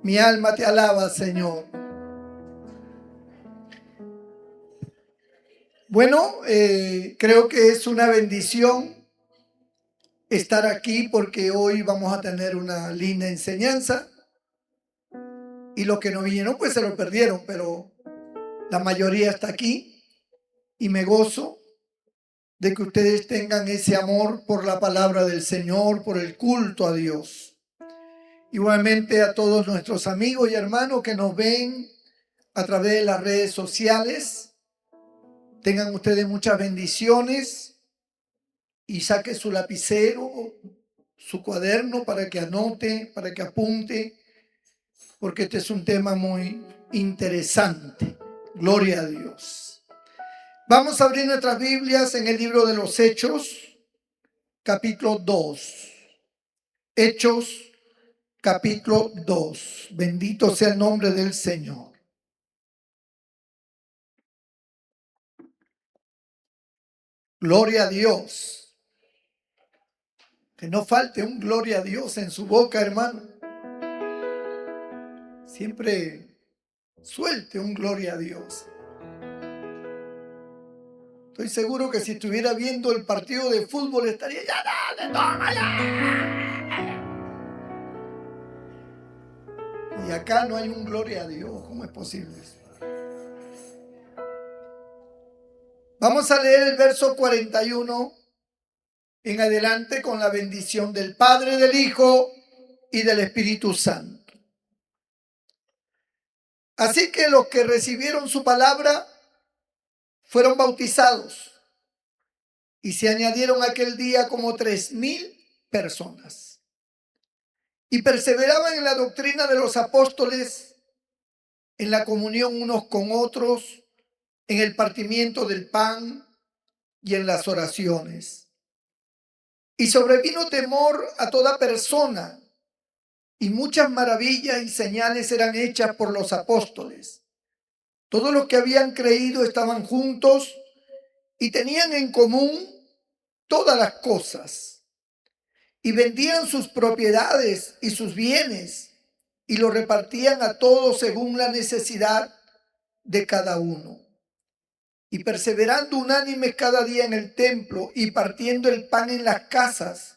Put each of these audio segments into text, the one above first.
Mi alma te alaba, Señor. Bueno, creo que es una bendición estar aquí porque hoy vamos a tener una linda enseñanza. Y los que no vinieron, pues se lo perdieron, pero la mayoría está aquí y me gozo de que ustedes tengan ese amor por la palabra del Señor, por el culto a Dios. Igualmente a todos nuestros amigos y hermanos que nos ven a través de las redes sociales. Tengan ustedes muchas bendiciones y saque su lapicero, su cuaderno para que anote, para que apunte, porque este es un tema muy interesante. Gloria a Dios. Vamos a abrir nuestras Biblias en el libro de los Hechos, capítulo 2. Hechos, capítulo 2. Bendito sea el nombre del Señor. Gloria a Dios. Que no falte un gloria a Dios en su boca, hermano. Siempre suelte un gloria a Dios. Estoy seguro que si estuviera viendo el partido de fútbol estaría ya, dale, toma ya. Y acá no hay un gloria a Dios. ¿Cómo es posible eso? Vamos a leer el verso 41 en adelante con la bendición del Padre, del Hijo y del Espíritu Santo. Así que los que recibieron su palabra fueron bautizados y se añadieron aquel día como 3,000 personas. Y perseveraban en la doctrina de los apóstoles, en la comunión unos con otros, en el partimiento del pan y en las oraciones. Y sobrevino temor a toda persona, y muchas maravillas y señales eran hechas por los apóstoles. Todos los que habían creído estaban juntos y tenían en común todas las cosas, y vendían sus propiedades y sus bienes, y lo repartían a todos según la necesidad de cada uno. Y perseverando unánimes cada día en el templo y partiendo el pan en las casas,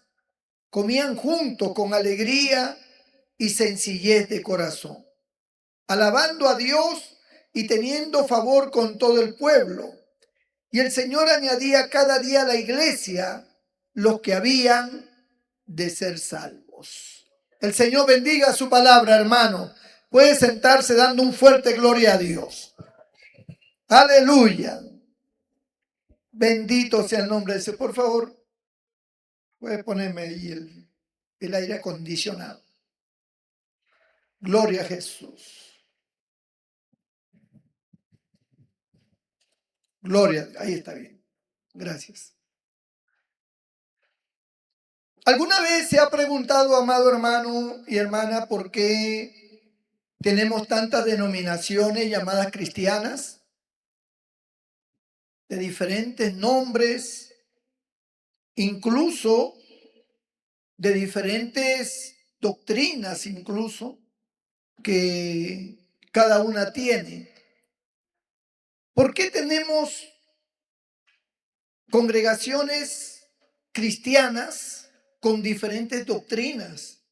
comían juntos con alegría y sencillez de corazón, alabando a Dios y teniendo favor con todo el pueblo. Y el Señor añadía cada día a la iglesia los que habían de ser salvos. El Señor bendiga su palabra, hermano. Puede sentarse dando un fuerte gloria a Dios. Aleluya. Bendito sea el nombre de ese. Por favor, puede ponerme ahí el aire acondicionado. Gloria a Jesús. Gloria, ahí está bien. Gracias. ¿Alguna vez se ha preguntado, amado hermano y hermana, por qué tenemos tantas denominaciones llamadas cristianas? De diferentes nombres, incluso de diferentes doctrinas, incluso, que cada una tiene. ¿Por qué tenemos congregaciones cristianas con diferentes doctrinas?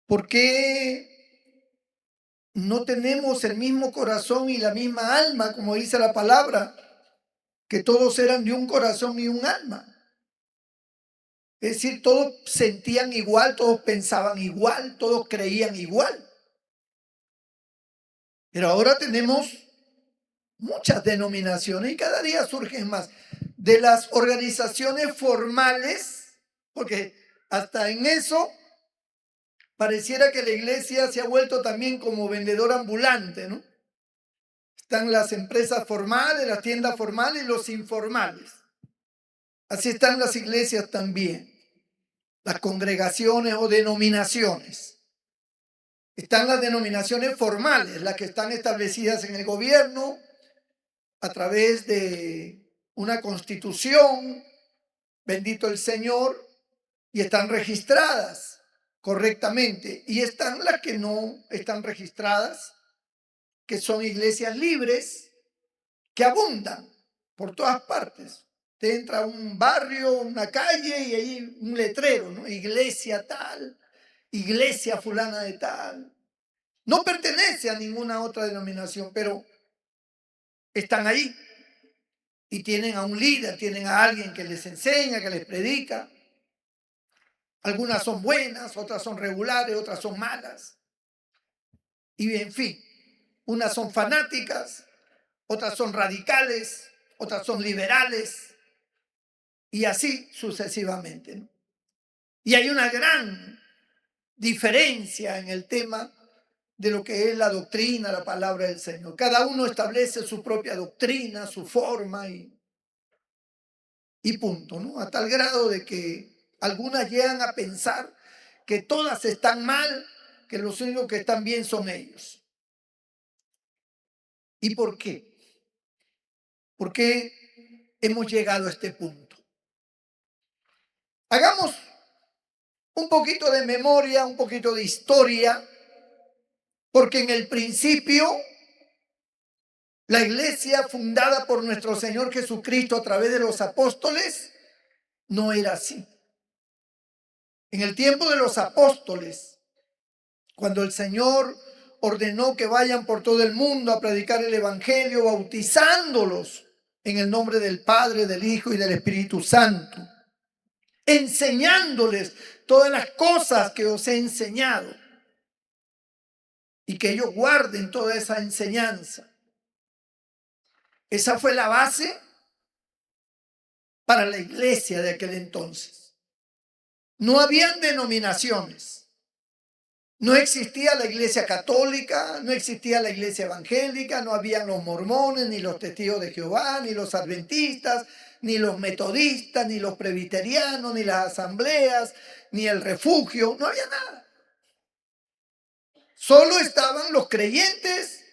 ¿Por qué no tenemos el mismo corazón y la misma alma, como dice la palabra, que todos eran de un corazón y un alma? Es decir, todos sentían igual, todos pensaban igual, todos creían igual. Pero ahora tenemos muchas denominaciones y cada día surgen más. De las organizaciones formales, porque hasta en eso pareciera que la iglesia se ha vuelto también como vendedor ambulante, ¿no? Están las empresas formales, las tiendas formales y los informales. Así están las iglesias también, las congregaciones o denominaciones. Están las denominaciones formales, las que están establecidas en el gobierno a través de una constitución, bendito el Señor, y están registradas. correctamente. Y están las que no están registradas, que son iglesias libres, que abundan por todas partes. Te entra a un barrio, una calle y ahí un letrero, ¿no? Iglesia tal, iglesia fulana de tal. No pertenece a ninguna otra denominación, pero están ahí y tienen a un líder, tienen a alguien que les enseña, que les predica. Algunas son buenas, otras son regulares, otras son malas. Y en fin, unas son fanáticas, otras son radicales, otras son liberales y así sucesivamente, ¿no? Y hay una gran diferencia en el tema de lo que es la doctrina, la palabra del Señor. Cada uno establece su propia doctrina, su forma y punto, ¿no? A tal grado de que algunas llegan a pensar que todas están mal, que los únicos que están bien son ellos. ¿Y por qué? ¿Por qué hemos llegado a este punto? Hagamos un poquito de memoria, un poquito de historia, porque en el principio la iglesia fundada por nuestro Señor Jesucristo a través de los apóstoles no era así. En el tiempo de los apóstoles, cuando el Señor ordenó que vayan por todo el mundo a predicar el evangelio, bautizándolos en el nombre del Padre, del Hijo y del Espíritu Santo, enseñándoles todas las cosas que os he enseñado y que ellos guarden toda esa enseñanza. Esa fue la base para la iglesia de aquel entonces. No habían denominaciones. No existía la iglesia católica, no existía la iglesia evangélica, no habían los mormones, ni los testigos de Jehová, ni los adventistas, ni los metodistas, ni los presbiterianos, ni las asambleas, ni el refugio, no había nada. Solo estaban los creyentes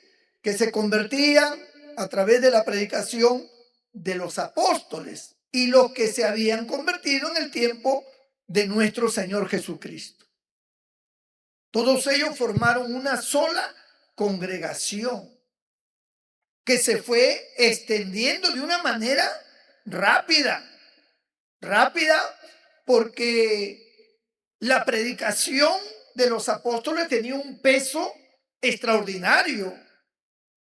que se convertían a través de la predicación de los apóstoles y los que se habían convertido en el tiempo de nuestro Señor Jesucristo. Todos ellos formaron una sola congregación que se fue extendiendo de una manera rápida porque la predicación de los apóstoles tenía un peso extraordinario.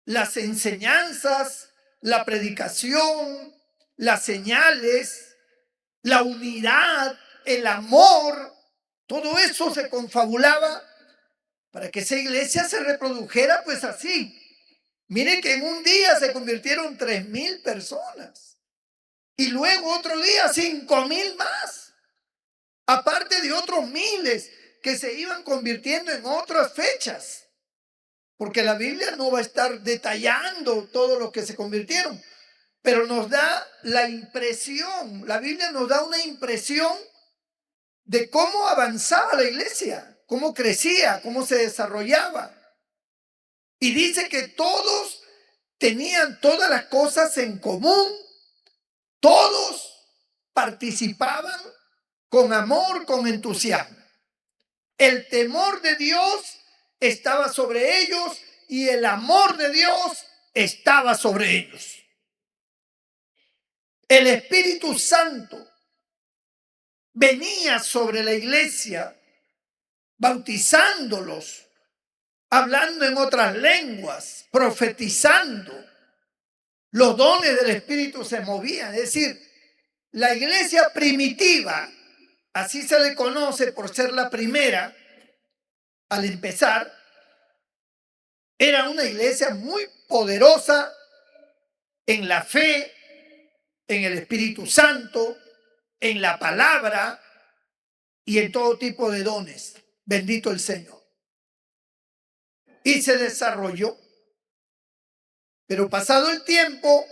Las enseñanzas, la predicación, las señales, la unidad, el amor, todo eso se confabulaba para que esa iglesia se reprodujera pues así. Miren que en un día se convirtieron 3,000 personas y luego otro día 5,000 más, aparte de otros miles que se iban convirtiendo en otras fechas, porque la Biblia no va a estar detallando todos los que se convirtieron, pero nos da la impresión, la Biblia nos da una impresión de cómo avanzaba la iglesia, cómo crecía, cómo se desarrollaba. Y dice que todos tenían todas las cosas en común, todos participaban con amor, con entusiasmo. El temor de Dios estaba sobre ellos y el amor de Dios estaba sobre ellos. El Espíritu Santo venía sobre la iglesia, bautizándolos, hablando en otras lenguas, profetizando. Los dones del Espíritu se movían. Es decir, la iglesia primitiva, así se le conoce por ser la primera al empezar, era una iglesia muy poderosa en la fe, en el Espíritu Santo, en la palabra y en todo tipo de dones. Bendito el Señor. Y se desarrolló. Pero pasado el tiempo,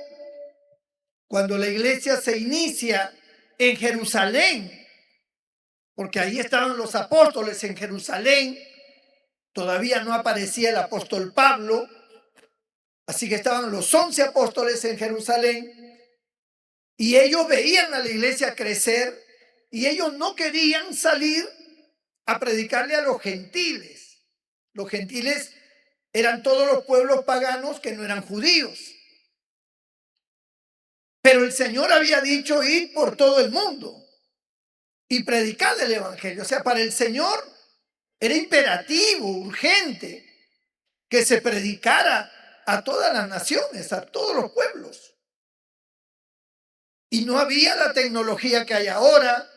cuando la iglesia se inicia en Jerusalén, porque ahí estaban los apóstoles en Jerusalén, todavía no aparecía el apóstol Pablo, así que estaban los 11 apóstoles en Jerusalén y ellos veían a la iglesia crecer y ellos no querían salir a predicarle a los gentiles. Los gentiles eran todos los pueblos paganos que no eran judíos. Pero el Señor había dicho ir por todo el mundo y predicar el evangelio. O sea, para el Señor era imperativo, urgente, que se predicara a todas las naciones, a todos los pueblos. Y no había la tecnología que hay ahora,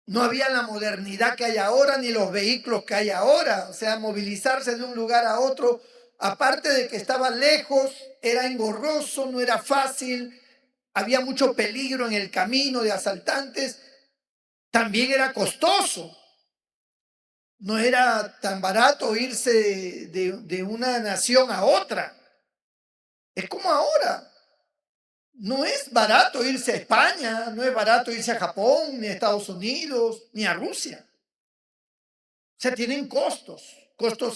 no había la modernidad que hay ahora, ni los vehículos que hay ahora. O sea, movilizarse de un lugar a otro, aparte de que estaba lejos, era engorroso, no era fácil, había mucho peligro en el camino de asaltantes, también era costoso. No era tan barato irse de una nación a otra. Es como ahora. No es barato irse a España, no es barato irse a Japón, ni a Estados Unidos, ni a Rusia. O sea, tienen costos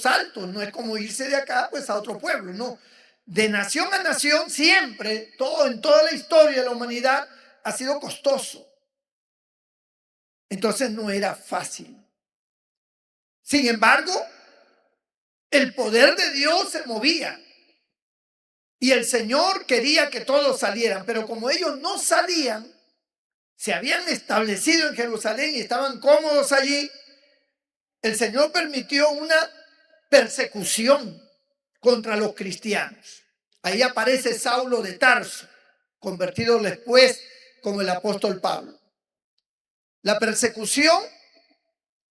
altos. No es como irse de acá pues a otro pueblo, no. De nación a nación siempre, en toda la historia de la humanidad ha sido costoso. Entonces no era fácil. Sin embargo, el poder de Dios se movía. Y el Señor quería que todos salieran, pero como ellos no salían, se habían establecido en Jerusalén y estaban cómodos allí, el Señor permitió una persecución contra los cristianos. Ahí aparece Saulo de Tarso, convertido después como el apóstol Pablo. La persecución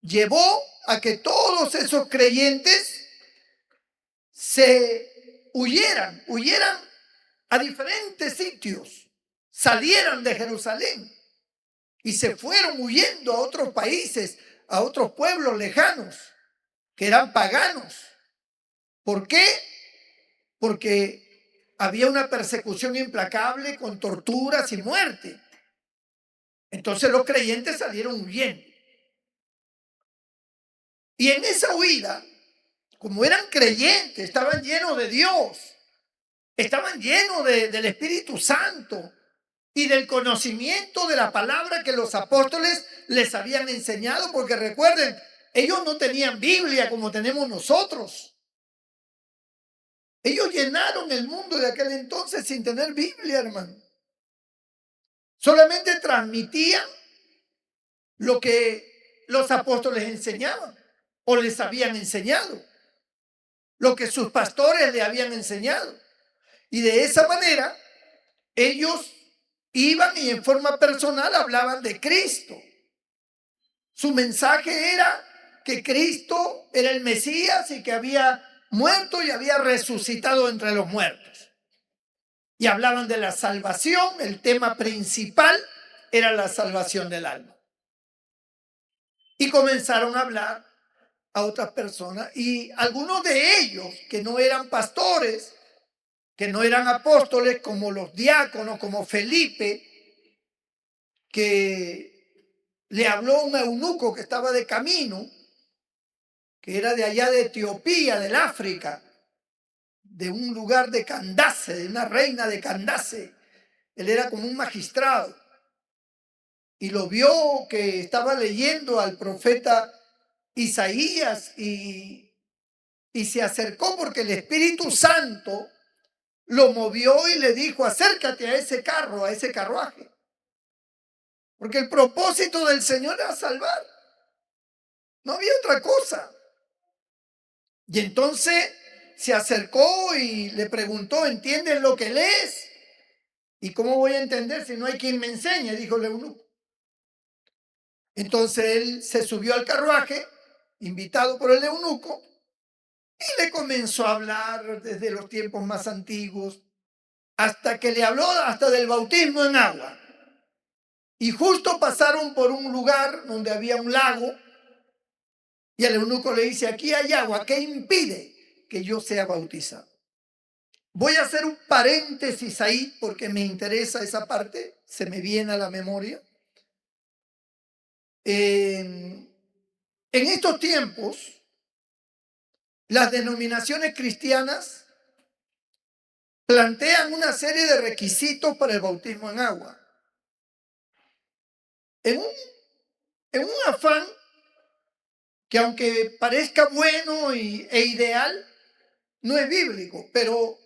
llevó a que todos esos creyentes se huyeran a diferentes sitios, salieran de Jerusalén y se fueron huyendo a otros países, a otros pueblos lejanos que eran paganos. ¿Por qué? Porque había una persecución implacable con torturas y muerte. Entonces los creyentes salieron huyendo. Y en esa huida, como eran creyentes, estaban llenos de Dios, estaban llenos del Espíritu Santo y del conocimiento de la palabra que los apóstoles les habían enseñado, porque recuerden, ellos no tenían Biblia como tenemos nosotros. Ellos llenaron el mundo de aquel entonces sin tener Biblia, hermano. Solamente transmitían lo que los apóstoles enseñaban o les habían enseñado, lo que sus pastores le habían enseñado. Y de esa manera, ellos iban y en forma personal hablaban de Cristo. Su mensaje era que Cristo era el Mesías y que había muerto y había resucitado entre los muertos. Y hablaban de la salvación. El tema principal era la salvación del alma. Y comenzaron a hablar a otras personas, y algunos de ellos que no eran pastores, que no eran apóstoles, como los diáconos, como Felipe, que le habló a un eunuco que estaba de camino, que era de allá de Etiopía, del África, de un lugar de Candace, de una reina de Candace. Él era como un magistrado. Y lo vio que estaba leyendo al profeta Isaías y se acercó porque el Espíritu Santo lo movió y le dijo: acércate a ese carro, a ese carruaje. Porque el propósito del Señor era salvar. No había otra cosa. Y entonces se acercó y le preguntó: ¿entiendes lo que lees? ¿Y cómo voy a entender si no hay quien me enseñe?, dijo el eunuco. Entonces él se subió al carruaje, invitado por el eunuco, y le comenzó a hablar desde los tiempos más antiguos, hasta que le habló hasta del bautismo en agua. Y justo pasaron por un lugar donde había un lago, y el eunuco le dice: aquí hay agua, ¿qué impide que yo sea bautizado? Voy a hacer un paréntesis ahí porque me interesa esa parte, se me viene a la memoria. En estos tiempos, las denominaciones cristianas plantean una serie de requisitos para el bautismo en agua. En un afán que aunque parezca bueno e ideal, no es bíblico, pero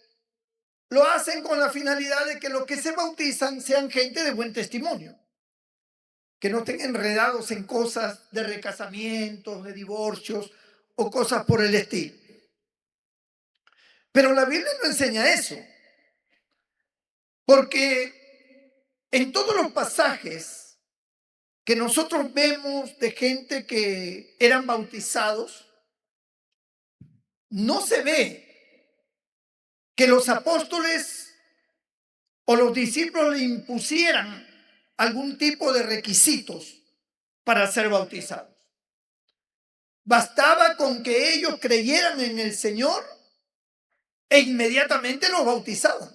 lo hacen con la finalidad de que los que se bautizan sean gente de buen testimonio, que no estén enredados en cosas de recasamientos, de divorcios o cosas por el estilo. Pero la Biblia no enseña eso, porque en todos los pasajes que nosotros vemos de gente que eran bautizados, no se ve que los apóstoles o los discípulos le impusieran algún tipo de requisitos para ser bautizados. Bastaba con que ellos creyeran en el Señor e inmediatamente los bautizaban.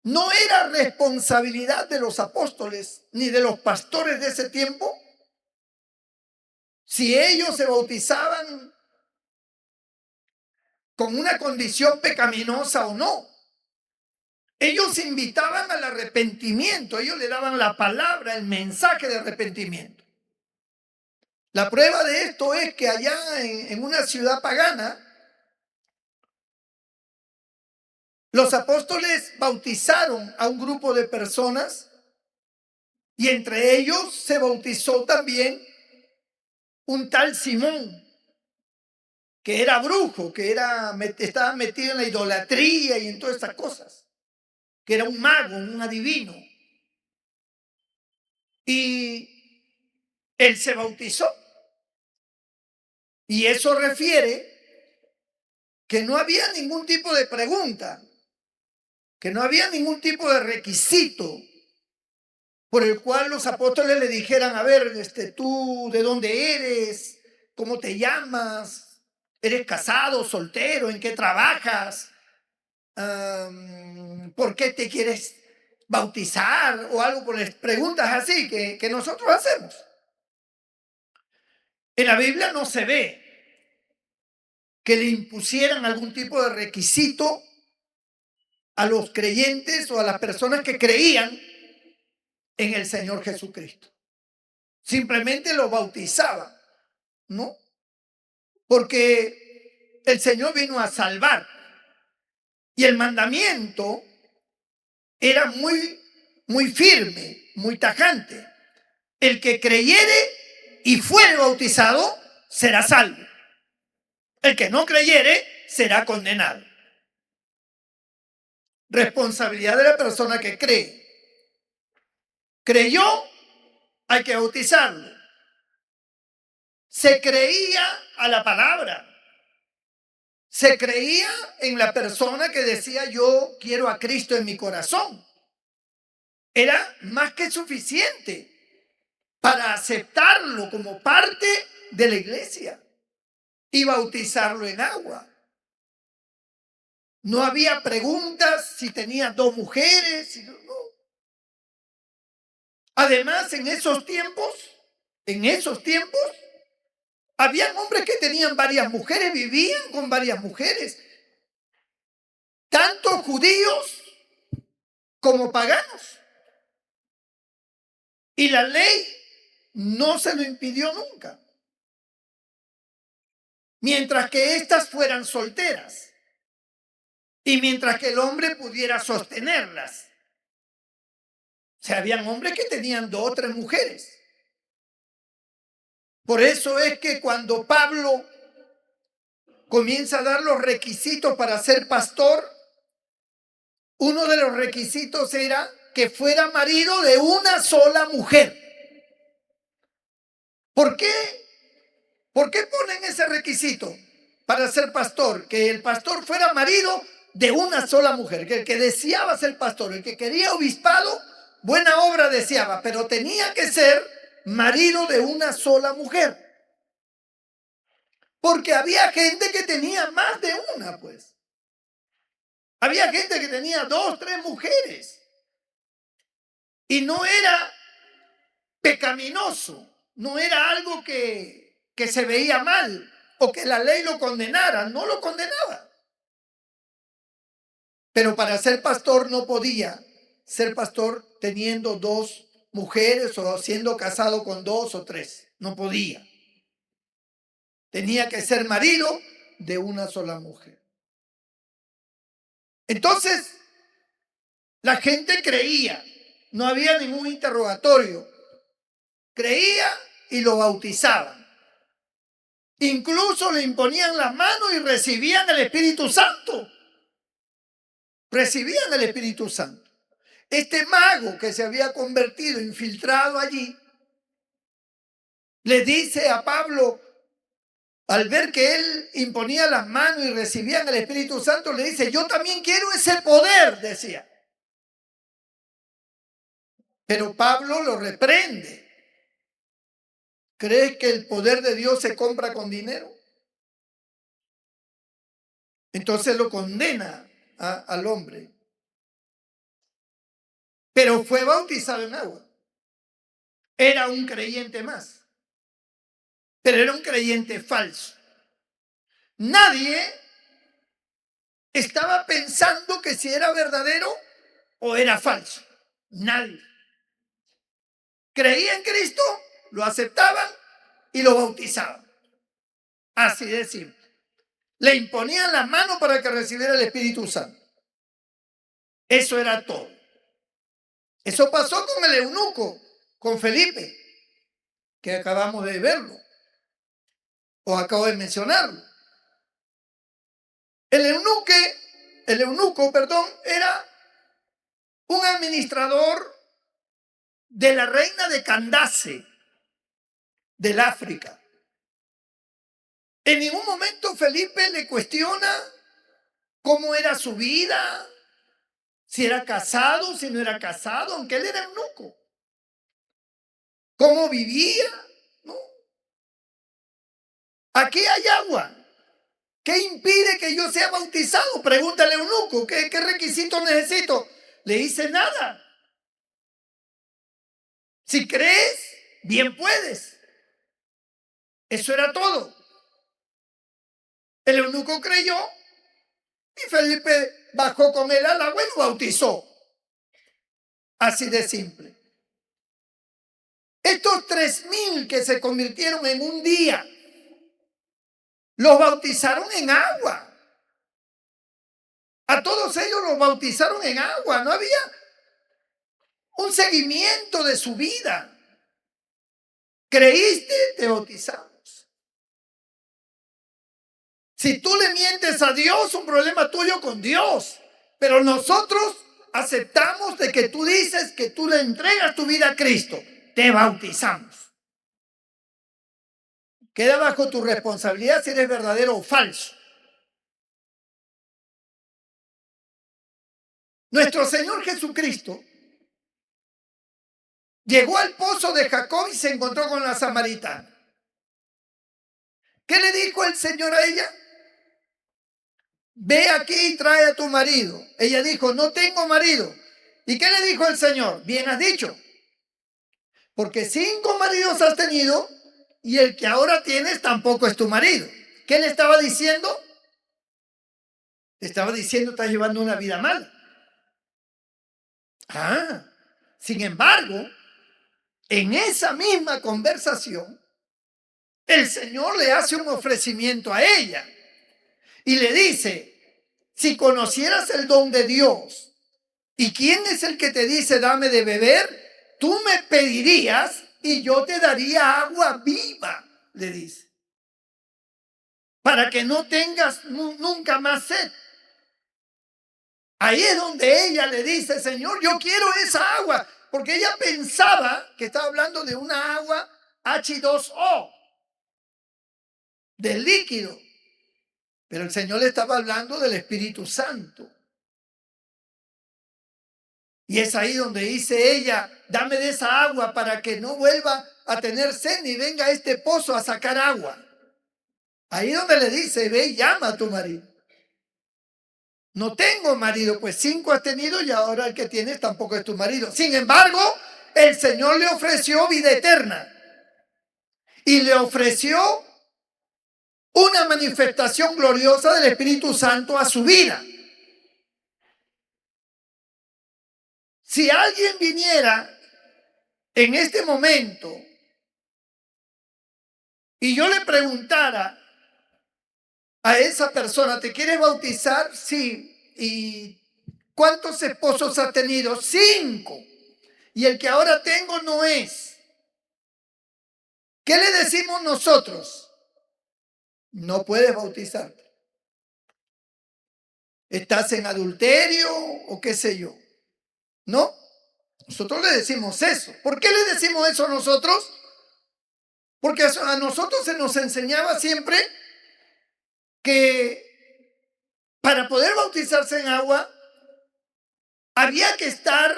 No era responsabilidad de los apóstoles ni de los pastores de ese tiempo si ellos se bautizaban con una condición pecaminosa o no. Ellos invitaban al arrepentimiento, ellos le daban la palabra, el mensaje de arrepentimiento. La prueba de esto es que allá en una ciudad pagana, los apóstoles bautizaron a un grupo de personas y entre ellos se bautizó también un tal Simón, que era brujo, que estaba metido en la idolatría y en todas estas cosas, que era un mago, un adivino. Y él se bautizó. Y eso refiere que no había ningún tipo de pregunta, que no había ningún tipo de requisito por el cual los apóstoles le dijeran, a ver, tú, ¿de dónde eres? ¿Cómo te llamas? ¿Eres casado, soltero? ¿En qué trabajas? ¿Por qué te quieres bautizar? O algo por las preguntas así que nosotros hacemos. En la Biblia no se ve que le impusieran algún tipo de requisito a los creyentes o a las personas que creían en el Señor Jesucristo. Simplemente los bautizaban, ¿no? Porque el Señor vino a salvar. Y el mandamiento era muy firme, muy tajante. El que creyere y fuere bautizado será salvo. El que no creyere será condenado. Responsabilidad de la persona que cree. Creyó, hay que bautizarlo. Se creía a la palabra. Se creía en la persona que decía yo quiero a Cristo en mi corazón. Era más que suficiente para aceptarlo como parte de la iglesia y bautizarlo en agua. No había preguntas si tenía 2 mujeres. No. Además, en esos tiempos, habían hombres que tenían varias mujeres, vivían con varias mujeres, tanto judíos como paganos. Y la ley no se lo impidió nunca. Mientras que éstas fueran solteras y mientras que el hombre pudiera sostenerlas. O sea, habían hombres que tenían 2 o 3 mujeres. Por eso es que cuando Pablo comienza a dar los requisitos para ser pastor, uno de los requisitos era que fuera marido de una sola mujer. ¿Por qué? ¿Por qué ponen ese requisito para ser pastor? Que el pastor fuera marido de una sola mujer, que el que deseaba ser pastor, el que quería obispado, buena obra deseaba, pero tenía que ser marido de una sola mujer. Porque había gente que tenía más de una, pues. Había gente que tenía 2, 3 mujeres. Y no era pecaminoso, no era algo que se veía mal o que la ley lo condenara, no lo condenaba. Pero para ser pastor no podía ser pastor teniendo 2 mujeres o siendo casado con 2 o 3, no podía. Tenía que ser marido de una sola mujer. Entonces, la gente creía, no había ningún interrogatorio. Creía y lo bautizaban. Incluso le imponían las manos y recibían el Espíritu Santo. Recibían el Espíritu Santo. Este mago que se había convertido, infiltrado allí, le dice a Pablo, al ver que él imponía las manos y recibían el Espíritu Santo, le dice, yo también quiero ese poder, decía. Pero Pablo lo reprende. ¿Crees que el poder de Dios se compra con dinero? Entonces lo condena al hombre. Pero fue bautizado en agua. Era un creyente más. Pero era un creyente falso. Nadie estaba pensando que si era verdadero o era falso. Nadie. Creía en Cristo, lo aceptaban y lo bautizaban. Así de simple. Le imponían las manos para que recibiera el Espíritu Santo. Eso era todo. Eso pasó con el eunuco, con Felipe, que acabamos de verlo. Os acabo de mencionarlo. El eunuco, era un administrador de la reina de Candace, del África. En ningún momento Felipe le cuestiona cómo era su vida, si era casado, si no era casado, aunque él era eunuco. ¿Cómo vivía? ¿No? Aquí hay agua. ¿Qué impide que yo sea bautizado? Pregúntale a eunuco, ¿qué requisitos necesito? Le dice nada. Si crees, bien puedes. Eso era todo. El eunuco creyó y Felipe bajó con él al agua y lo bautizó. Así de simple. Estos 3,000 que se convirtieron en un día, los bautizaron en agua. A todos ellos los bautizaron en agua. No había un seguimiento de su vida. ¿Creíste? Te bautizamos. Si tú le mientes a Dios, un problema tuyo con Dios. Pero nosotros aceptamos de que tú dices que tú le entregas tu vida a Cristo. Te bautizamos. Queda bajo tu responsabilidad si eres verdadero o falso. Nuestro Señor Jesucristo llegó al pozo de Jacob y se encontró con la samaritana. ¿Qué le dijo el Señor a ella? Ve aquí y trae a tu marido. Ella dijo, no tengo marido. ¿Y qué le dijo el Señor? Bien has dicho. Porque 5 maridos has tenido y el que ahora tienes tampoco es tu marido. ¿Qué le estaba diciendo? Le estaba diciendo, estás llevando una vida mala. Sin embargo, en esa misma conversación, el Señor le hace un ofrecimiento a ella y le dice, si conocieras el don de Dios y quién es el que te dice dame de beber, tú me pedirías y yo te daría agua viva, le dice, para que no tengas nunca más sed. Ahí es donde ella le dice, Señor, yo quiero esa agua, porque ella pensaba que estaba hablando de una agua H2O, del líquido. Pero el Señor le estaba hablando del Espíritu Santo. Y es ahí donde dice ella, dame de esa agua para que no vuelva a tener sed ni venga a este pozo a sacar agua. Ahí donde le dice, ve y llama a tu marido. No tengo marido, pues 5 has tenido y ahora el que tienes tampoco es tu marido. Sin embargo, el Señor le ofreció vida eterna y le ofreció una manifestación gloriosa del Espíritu Santo a su vida. Si alguien viniera en este momento y yo le preguntara, a esa persona, ¿te quieres bautizar? Sí. ¿Y cuántos esposos ha tenido? 5. Y el que ahora tengo no es. ¿Qué le decimos nosotros? No puedes bautizarte. ¿Estás en adulterio o qué sé yo? ¿No? Nosotros le decimos eso. ¿Por qué le decimos eso a nosotros? Porque a nosotros se nos enseñaba siempre que para poder bautizarse en agua había que estar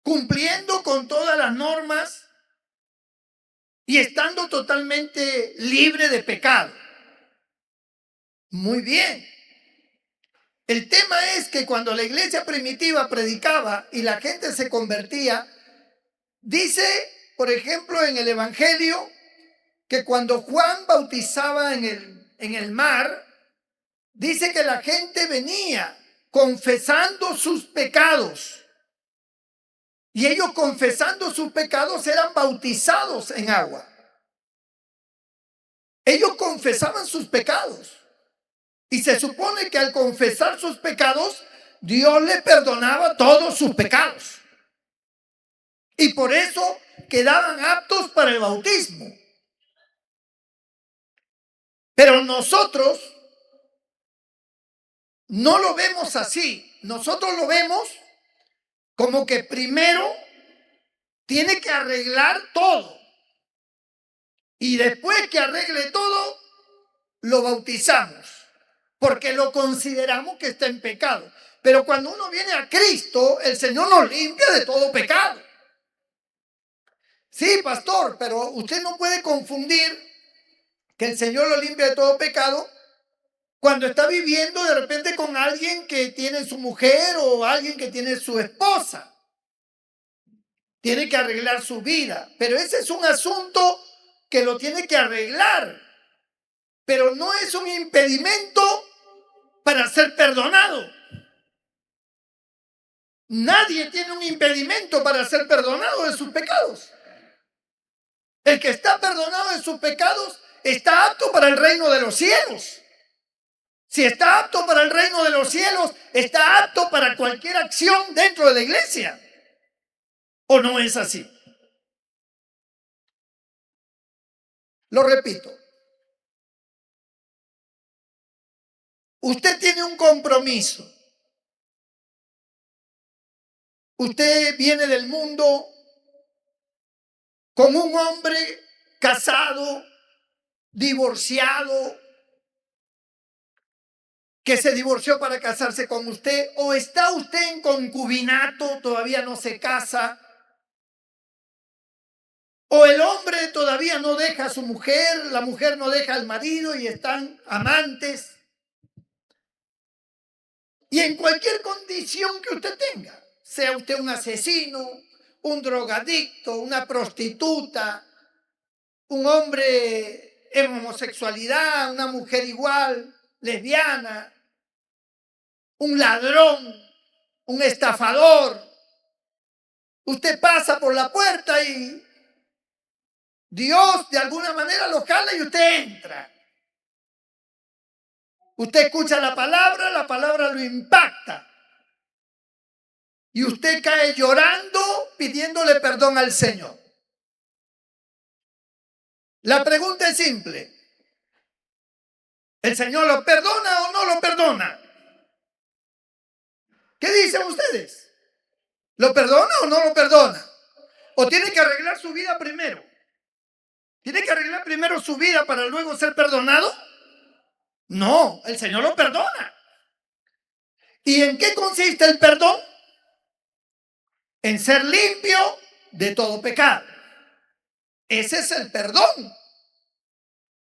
cumpliendo con todas las normas y estando totalmente libre de pecado. Muy bien. El tema es que cuando la iglesia primitiva predicaba y la gente se convertía, dice, por ejemplo, en el Evangelio, que cuando Juan bautizaba en el mar, dice que la gente venía confesando sus pecados. Y ellos confesando sus pecados eran bautizados en agua. Ellos confesaban sus pecados. Y se supone que al confesar sus pecados, Dios le perdonaba todos sus pecados. Y por eso quedaban aptos para el bautismo. Pero nosotros no lo vemos así. Nosotros lo vemos como que primero tiene que arreglar todo. Y después que arregle todo, lo bautizamos. Porque lo consideramos que está en pecado. Pero cuando uno viene a Cristo, el Señor nos limpia de todo pecado. Sí, pastor, pero usted no puede confundir que el Señor lo limpia de todo pecado cuando está viviendo de repente con alguien que tiene su mujer o alguien que tiene su esposa. Tiene que arreglar su vida, pero ese es un asunto que lo tiene que arreglar, pero no es un impedimento para ser perdonado. Nadie tiene un impedimento para ser perdonado de sus pecados. El que está perdonado de sus pecados está apto para el reino de los cielos. Si está apto para el reino de los cielos, está apto para cualquier acción dentro de la iglesia. ¿O no es así? Lo repito. Usted tiene un compromiso. Usted viene del mundo como un hombre casado, divorciado, que se divorció para casarse con usted, o está usted en concubinato, todavía no se casa, o el hombre todavía no deja a su mujer, la mujer no deja al marido y están amantes. Y en cualquier condición que usted tenga, sea usted un asesino, un drogadicto, una prostituta, un hombre en homosexualidad, una mujer igual, lesbiana, un ladrón, un estafador. Usted pasa por la puerta y Dios de alguna manera lo jala y usted entra. Usted escucha la palabra lo impacta. Y usted cae llorando pidiéndole perdón al Señor. La pregunta es simple. ¿El Señor lo perdona o no lo perdona? ¿Qué dicen ustedes? ¿Lo perdona o no lo perdona? ¿O tiene que arreglar su vida primero? ¿Tiene que arreglar primero su vida para luego ser perdonado? No, el Señor lo perdona. ¿Y en qué consiste el perdón? En ser limpio de todo pecado. Ese es el perdón.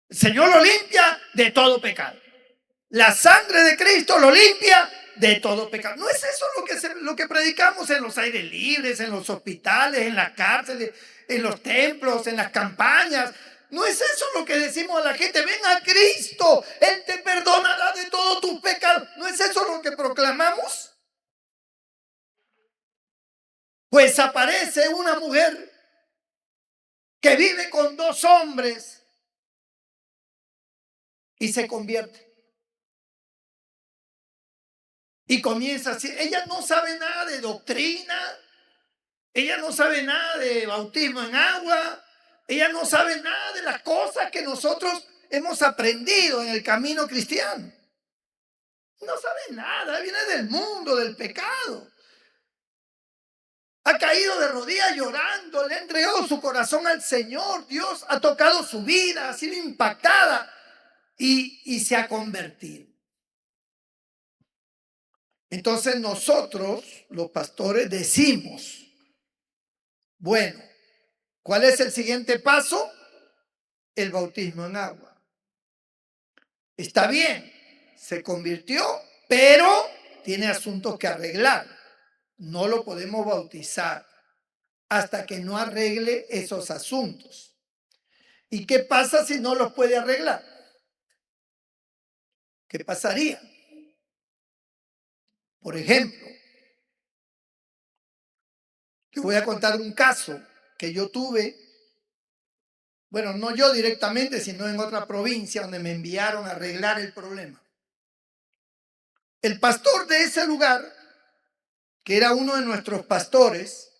El Señor lo limpia de todo pecado. La sangre de Cristo lo limpia de todo pecado. ¿No es eso lo que predicamos en los aires libres, en los hospitales, en las cárceles, en los templos, en las campañas? ¿No es eso lo que decimos a la gente? Ven a Cristo, Él te perdonará de todos tus pecados. ¿No es eso lo que proclamamos? Pues aparece una mujer que vive con 2 hombres y se convierte. Y comienza así. Ella no sabe nada de doctrina. Ella no sabe nada de bautismo en agua. Ella no sabe nada de las cosas que nosotros hemos aprendido en el camino cristiano. No sabe nada. Viene del mundo, del pecado. Ha caído de rodillas llorando. Le ha entregado su corazón al Señor. Dios ha tocado su vida. Ha sido impactada. Y se ha convertido. Entonces nosotros, los pastores, decimos, bueno, ¿cuál es el siguiente paso? El bautismo en agua. Está bien, se convirtió, pero tiene asuntos que arreglar. No lo podemos bautizar hasta que no arregle esos asuntos. ¿Y qué pasa si no los puede arreglar? ¿Qué pasaría? Por ejemplo, te voy a contar un caso que yo tuve. Bueno, no yo directamente, sino en otra provincia donde me enviaron a arreglar el problema. El pastor de ese lugar, que era uno de nuestros pastores,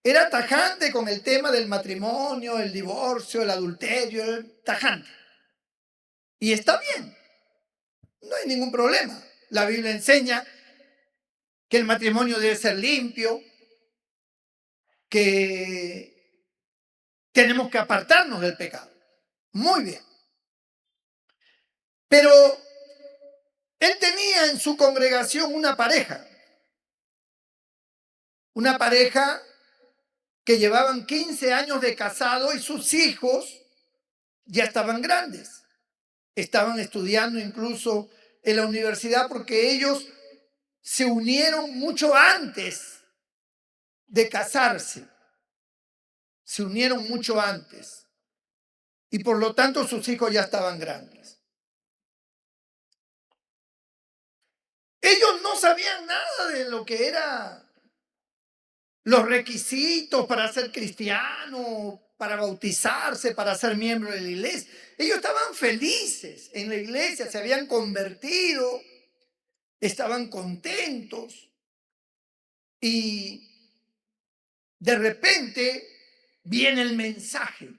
era tajante con el tema del matrimonio, el divorcio, el adulterio, tajante. Y está bien, no hay ningún problema. La Biblia enseña que el matrimonio debe ser limpio, que tenemos que apartarnos del pecado. Muy bien. Pero él tenía en su congregación una pareja que llevaban 15 años de casado y sus hijos ya estaban grandes. Estaban estudiando incluso en la universidad porque ellos se unieron mucho antes de casarse. Se unieron mucho antes. Y por lo tanto sus hijos ya estaban grandes. Ellos no sabían nada de lo que eran los requisitos para ser cristiano, para bautizarse, para ser miembro de la iglesia. Ellos estaban felices en la iglesia, se habían convertido, estaban contentos. Y de repente viene el mensaje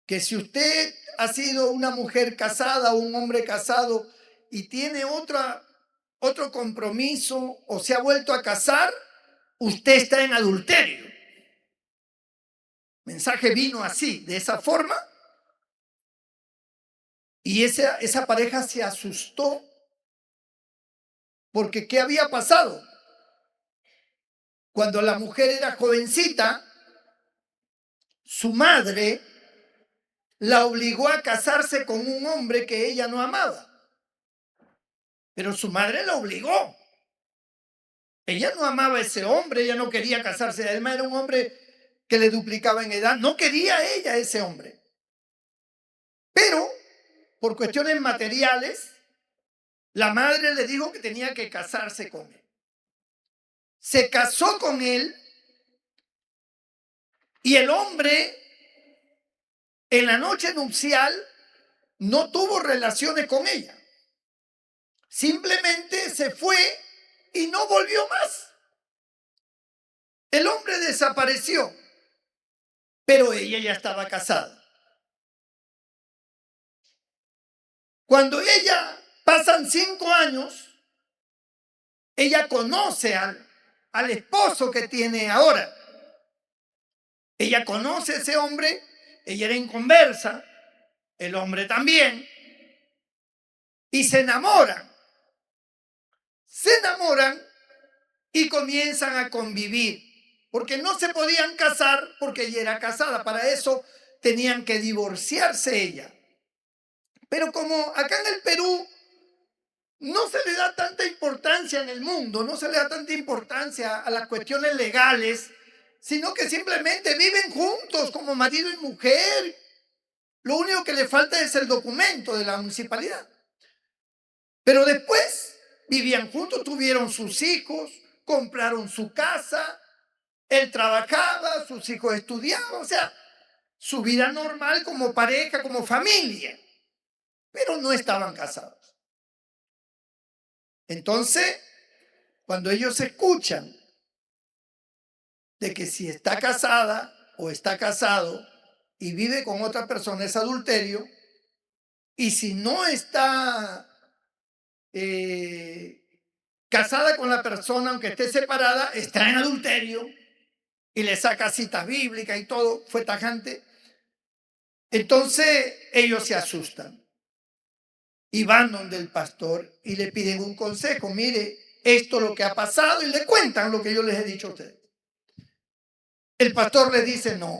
que si usted ha sido una mujer casada o un hombre casado y tiene otro compromiso o se ha vuelto a casar, usted está en adulterio. El mensaje vino así, de esa forma, y esa pareja se asustó porque ¿qué había pasado? Cuando la mujer era jovencita, su madre la obligó a casarse con un hombre que ella no amaba. Pero su madre la obligó. Ella no amaba a ese hombre, ella no quería casarse. Además era un hombre que le duplicaba en edad. No quería ella a ese hombre. Pero por cuestiones materiales, la madre le dijo que tenía que casarse con él. Se casó con él y el hombre en la noche nupcial no tuvo relaciones con ella. Simplemente se fue y no volvió más. El hombre desapareció, pero ella ya estaba casada. Cuando ella pasan 5 años, ella conoce al esposo que tiene ahora. Ella conoce a ese hombre, ella era inconversa, el hombre también, y se enamoran. Se enamoran y comienzan a convivir, porque no se podían casar porque ella era casada. Para eso tenían que divorciarse ella. Pero como acá en el Perú no se le da tanta importancia en el mundo, no se le da tanta importancia a las cuestiones legales, sino que simplemente viven juntos como marido y mujer. Lo único que le falta es el documento de la municipalidad. Pero después vivían juntos, tuvieron sus hijos, compraron su casa, él trabajaba, sus hijos estudiaban, o sea, su vida normal como pareja, como familia, pero no estaban casados. Entonces, cuando ellos escuchan de que si está casada o está casado y vive con otra persona es adulterio, y si no está eh, casada con la persona, aunque esté separada, está en adulterio, y le saca citas bíblicas y todo, fue tajante. Entonces ellos se asustan y van donde el pastor y le piden un consejo. Mire, esto es lo que ha pasado, y le cuentan lo que yo les he dicho a ustedes. El pastor les dice, no,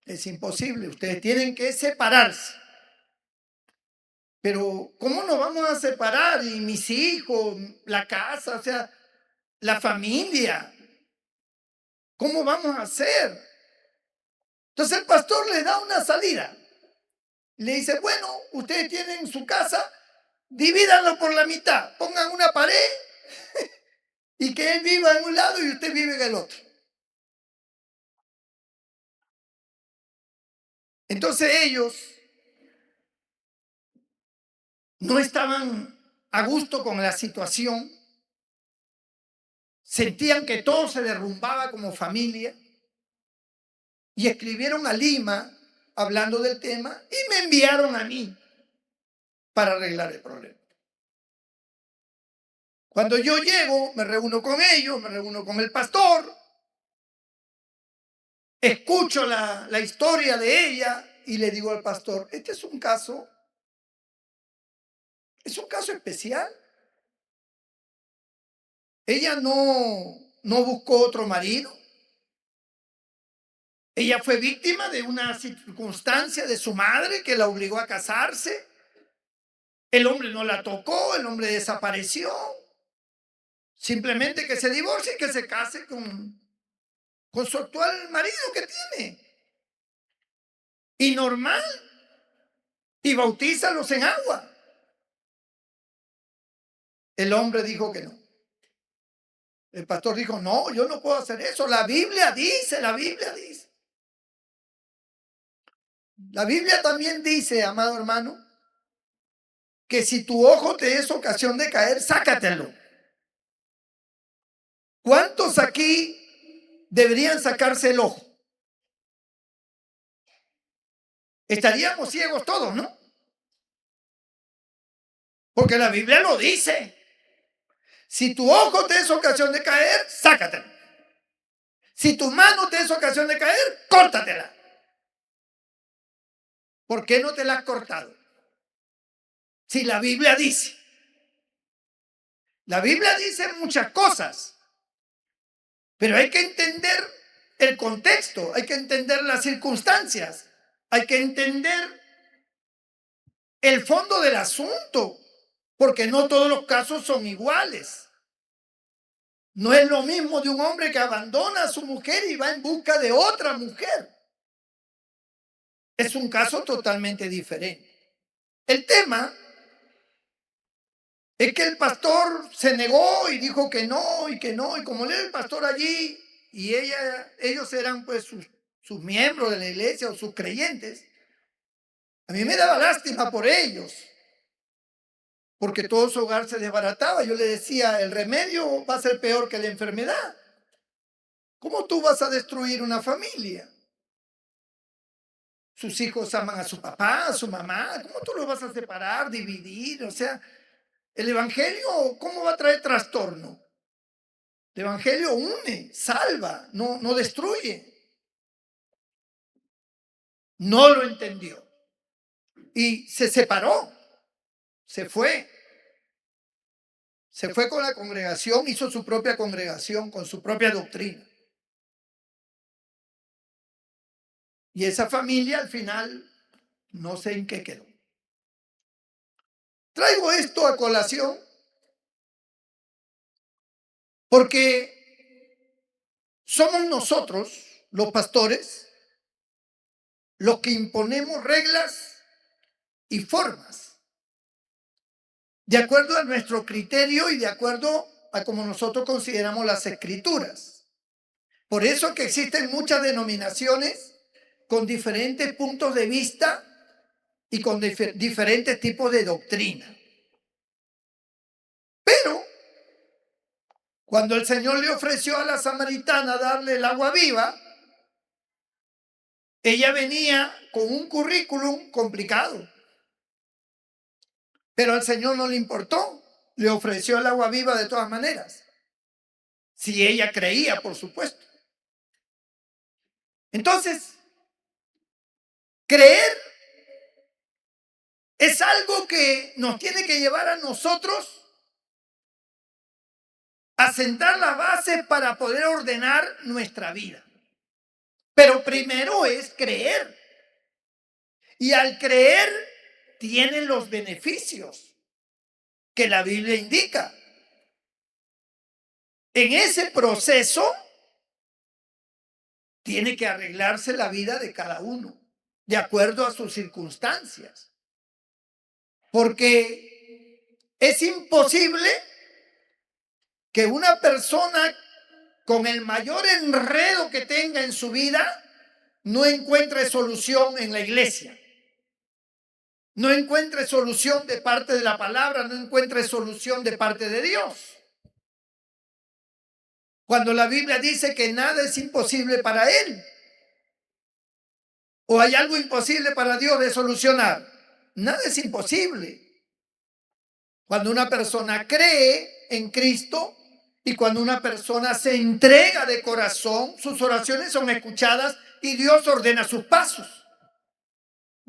es imposible, ustedes tienen que separarse. Pero ¿cómo nos vamos a separar? Y mis hijos, la casa, o sea, la familia, ¿cómo vamos a hacer? Entonces el pastor les da una salida. Le dice, bueno, ustedes tienen su casa, divídanlo por la mitad, pongan una pared y que él viva en un lado y usted vive en el otro. Entonces ellos no estaban a gusto con la situación, sentían que todo se derrumbaba como familia y escribieron a Lima hablando del tema y me enviaron a mí para arreglar el problema. Cuando yo llego, me reúno con ellos, me reúno con el pastor, escucho la historia de ella y le digo al pastor, este es un caso especial. Ella no buscó otro marido. Ella fue víctima de una circunstancia de su madre que la obligó a casarse. El hombre no la tocó, el hombre desapareció. Simplemente que se divorcie y que se case con su actual marido que tiene. Y normal. Y bautízalos en agua. El hombre dijo que no. El pastor dijo, no, yo no puedo hacer eso. La Biblia dice, la Biblia dice. La Biblia también dice, amado hermano, que si tu ojo te es ocasión de caer, sácatelo. ¿Cuántos aquí deberían sacarse el ojo? Estaríamos ciegos todos, ¿no? Porque la Biblia lo dice. Si tu ojo te es ocasión de caer, sácatelo. Si tu mano te es ocasión de caer, córtatela. ¿Por qué no te la has cortado? Si la Biblia dice. La Biblia dice muchas cosas, pero hay que entender el contexto, hay que entender las circunstancias, hay que entender el fondo del asunto, porque no todos los casos son iguales. No es lo mismo de un hombre que abandona a su mujer y va en busca de otra mujer. Es un caso totalmente diferente. El tema es que el pastor se negó y dijo que no, y como era el pastor allí, y ellos eran pues sus miembros de la iglesia o sus creyentes, a mí me daba lástima por ellos, porque todo su hogar se desbarataba. Yo le decía, el remedio va a ser peor que la enfermedad. ¿Cómo tú vas a destruir una familia? Sus hijos aman a su papá, a su mamá. ¿Cómo tú los vas a separar, dividir? O sea, el evangelio, ¿cómo va a traer trastorno? El evangelio une, salva, no destruye. No lo entendió. Y se separó. Se fue. Se fue con la congregación, hizo su propia congregación con su propia doctrina. Y esa familia al final no sé en qué quedó. Traigo esto a colación porque somos nosotros, los pastores, los que imponemos reglas y formas de acuerdo a nuestro criterio y de acuerdo a como nosotros consideramos las escrituras. Por eso que existen muchas denominaciones con diferentes puntos de vista y con diferentes tipos de doctrina. Pero Cuando el Señor le ofreció a la samaritana darle el agua viva, ella venía con un currículum complicado, pero al Señor no le importó. Le ofreció el agua viva de todas maneras, si ella creía, por supuesto. Entonces, creer es algo que nos tiene que llevar a nosotros a sentar la base para poder ordenar nuestra vida. Pero primero es creer. Y al creer tienen los beneficios que la Biblia indica. En ese proceso tiene que arreglarse la vida de cada uno, de acuerdo a sus circunstancias. Porque es imposible que una persona con el mayor enredo que tenga en su vida no encuentre solución en la iglesia. No encuentre solución de parte de la palabra, no encuentre solución de parte de Dios. Cuando la Biblia dice que nada es imposible para Él. ¿O hay algo imposible para Dios de solucionar? Nada es imposible. Cuando una persona cree en Cristo y cuando una persona se entrega de corazón, sus oraciones son escuchadas y Dios ordena sus pasos.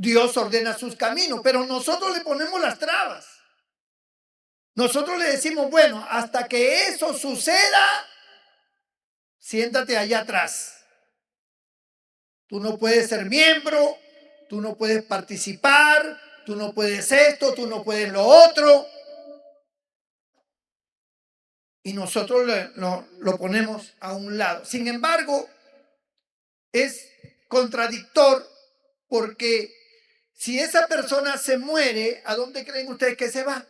Dios ordena sus caminos, pero nosotros le ponemos las trabas. Nosotros le decimos, bueno, hasta que eso suceda, siéntate allá atrás. Tú no puedes ser miembro, tú no puedes participar, tú no puedes esto, tú no puedes lo otro. Y nosotros lo ponemos a un lado. Sin embargo, es contradictor porque si esa persona se muere, ¿a dónde creen ustedes que se va?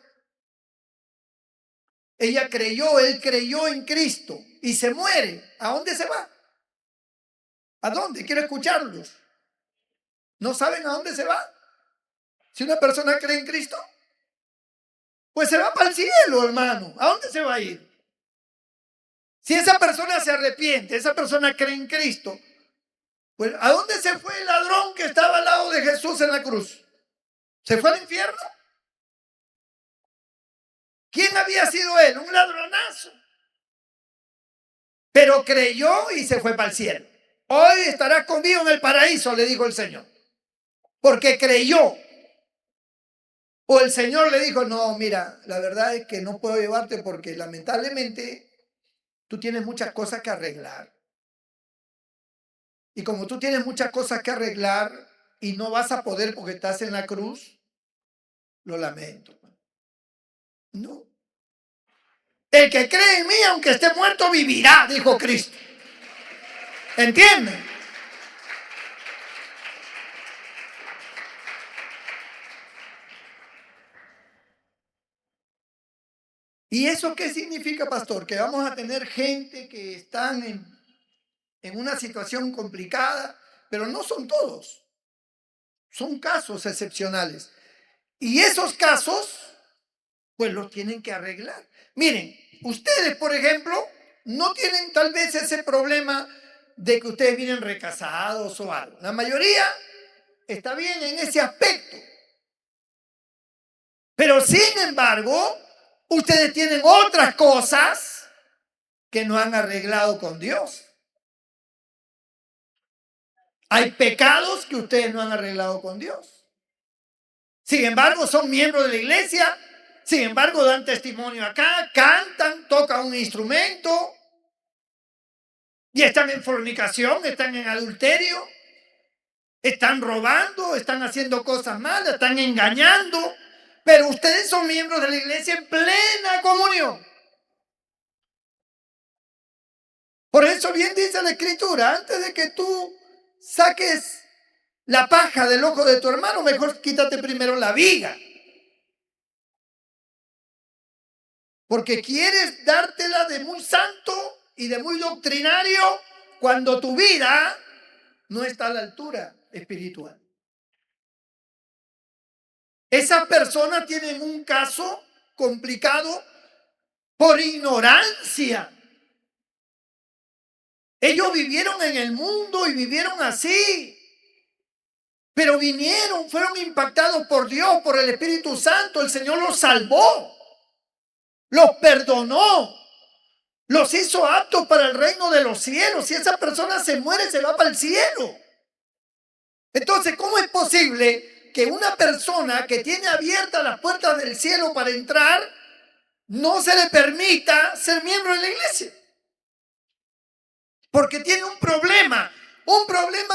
Ella creyó, él creyó en Cristo y se muere. ¿A dónde se va? ¿A dónde? Quiero escucharlos. ¿No saben a dónde se va? Si una persona cree en Cristo, pues se va para el cielo, hermano. ¿A dónde se va a ir? Si esa persona se arrepiente, esa persona cree en Cristo, pues ¿a dónde se fue el ladrón que estaba al lado de Jesús en la cruz? ¿Se fue al infierno? ¿Quién había sido él? Un ladronazo. Pero creyó y se fue para el cielo. Hoy estarás conmigo en el paraíso, le dijo el Señor. Porque creyó. O el Señor le dijo, no, mira, la verdad es que no puedo llevarte porque lamentablemente tú tienes muchas cosas que arreglar. Y como tú tienes muchas cosas que arreglar y no vas a poder porque estás en la cruz, lo lamento. No. El que cree en mí, aunque esté muerto, vivirá, dijo Cristo. ¿Entienden? ¿Y eso qué significa, pastor? Que vamos a tener gente que están en una situación complicada, pero no son todos. Son casos excepcionales. Y esos casos, pues los tienen que arreglar. Miren, ustedes, por ejemplo, no tienen tal vez ese problema de que ustedes vienen recasados o algo. La mayoría está bien en ese aspecto. Pero sin embargo, ustedes tienen otras cosas que no han arreglado con Dios. Hay pecados que ustedes no han arreglado con Dios. Sin embargo, son miembros de la iglesia. Sin embargo, dan testimonio acá, cantan, tocan un instrumento. Y están en fornicación, están en adulterio. Están robando, están haciendo cosas malas, están engañando. Pero ustedes son miembros de la iglesia en plena comunión. Por eso bien dice la Escritura, antes de que tú saques la paja del ojo de tu hermano, mejor quítate primero la viga. Porque quieres dártela de muy santo y de muy doctrinario cuando tu vida no está a la altura espiritual. Esas personas tienen un caso complicado por ignorancia. Ellos vivieron en el mundo y vivieron así. Pero vinieron, fueron impactados por Dios, por el Espíritu Santo. El Señor los salvó, los perdonó, los hizo aptos para el reino de los cielos. Si esa persona se muere, se va para el cielo. Entonces, ¿cómo es posible que una persona que tiene abiertas las puertas del cielo para entrar, no se le permita ser miembro de la iglesia? Porque tiene un problema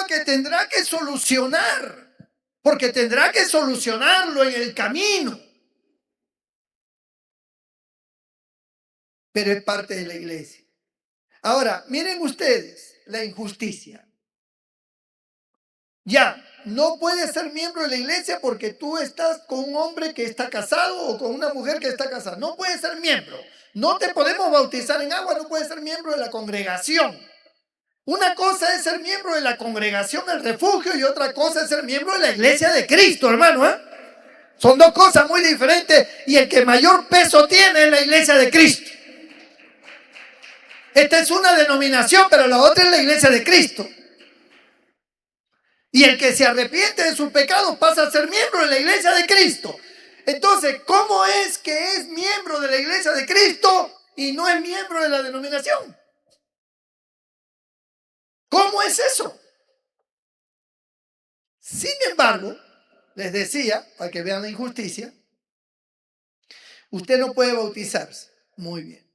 que tendrá que solucionar, porque tendrá que solucionarlo en el camino. Pero es parte de la iglesia. Ahora, miren ustedes la injusticia. Ya, no puedes ser miembro de la iglesia porque tú estás con un hombre que está casado o con una mujer que está casada. No puedes ser miembro. No te podemos bautizar en agua, no puedes ser miembro de la congregación. Una cosa es ser miembro de la congregación del refugio y otra cosa es ser miembro de la iglesia de Cristo, hermano. Son dos cosas muy diferentes y el que mayor peso tiene es la iglesia de Cristo. Esta es una denominación, pero la otra es la iglesia de Cristo. Y el que se arrepiente de sus pecados pasa a ser miembro de la iglesia de Cristo. Entonces, ¿cómo es que es miembro de la iglesia de Cristo y no es miembro de la denominación? ¿Cómo es eso? Sin embargo, les decía, para que vean la injusticia, usted no puede bautizarse. Muy bien.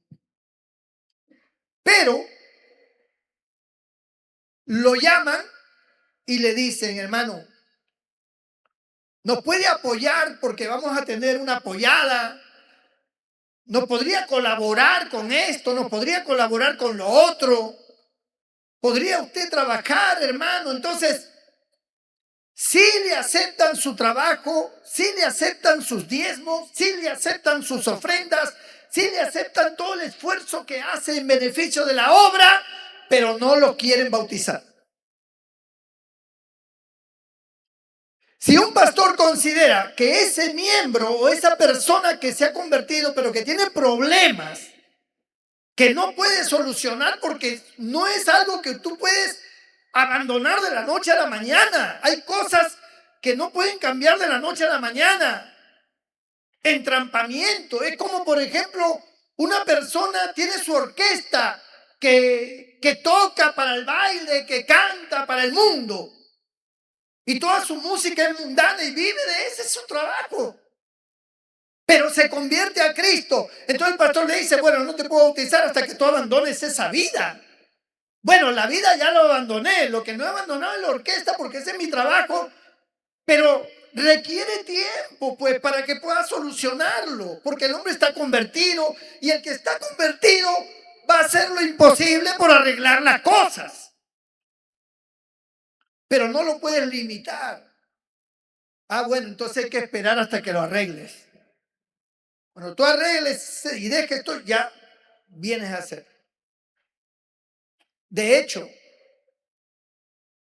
Pero lo llaman y le dicen, hermano, nos puede apoyar porque vamos a tener una apoyada. Nos podría colaborar con esto, nos podría colaborar con lo otro. ¿Podría usted trabajar, hermano? Entonces, si le aceptan su trabajo, si le aceptan sus diezmos, si le aceptan sus ofrendas, si le aceptan todo el esfuerzo que hace en beneficio de la obra, pero no lo quieren bautizar. Si un pastor considera que ese miembro o esa persona que se ha convertido, pero que tiene problemas, que no puede solucionar porque no es algo que tú puedes abandonar de la noche a la mañana. Hay cosas que no pueden cambiar de la noche a la mañana. Entrampamiento. Es como, por ejemplo, una persona tiene su orquesta que toca para el baile, que canta para el mundo. Y toda su música es mundana y vive de ese, es su trabajo. Pero se convierte a Cristo. Entonces el pastor le dice, bueno, no te puedo bautizar hasta que tú abandones esa vida. Bueno, la vida ya lo abandoné. Lo que no he abandonado es la orquesta porque ese es mi trabajo. Pero requiere tiempo, pues, para que pueda solucionarlo. Porque el hombre está convertido y el que está convertido va a hacer lo imposible por arreglar las cosas. Pero no lo puedes limitar. Ah, bueno, entonces hay que esperar hasta que lo arregles. Cuando tú arregles y dejes esto, ya vienes a hacer. De hecho,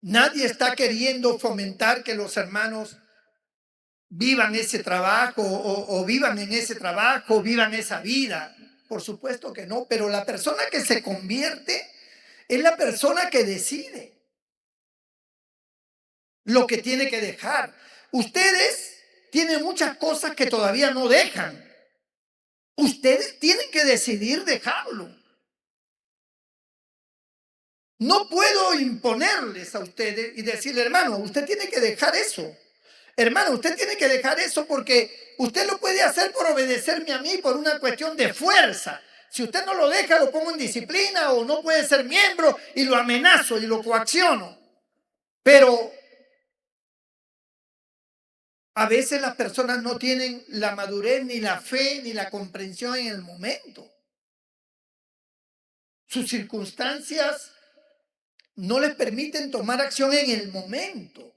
nadie está queriendo fomentar que los hermanos vivan ese trabajo o vivan en ese trabajo, vivan esa vida. Por supuesto que no, pero la persona que se convierte es la persona que decide lo que tiene que dejar. Ustedes tienen muchas cosas que todavía no dejan. Ustedes tienen que decidir dejarlo. No puedo imponerles a ustedes y decirle, hermano, usted tiene que dejar eso. Hermano, usted tiene que dejar eso porque usted lo puede hacer por obedecerme a mí por una cuestión de fuerza. Si usted no lo deja, lo pongo en disciplina o no puede ser miembro y lo amenazo y lo coacciono. Pero a veces las personas no tienen la madurez, ni la fe, ni la comprensión en el momento. Sus circunstancias no les permiten tomar acción en el momento.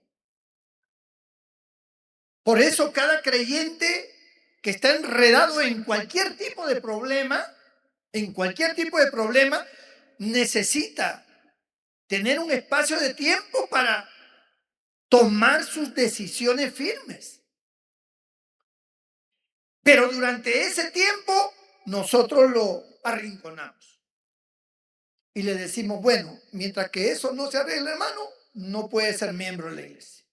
Por eso cada creyente que está enredado en cualquier tipo de problema, necesita tener un espacio de tiempo para tomar sus decisiones firmes. Pero durante ese tiempo nosotros lo arrinconamos. y le decimos, bueno, mientras que eso no se arregle, hermano, no puede ser miembro de la iglesia.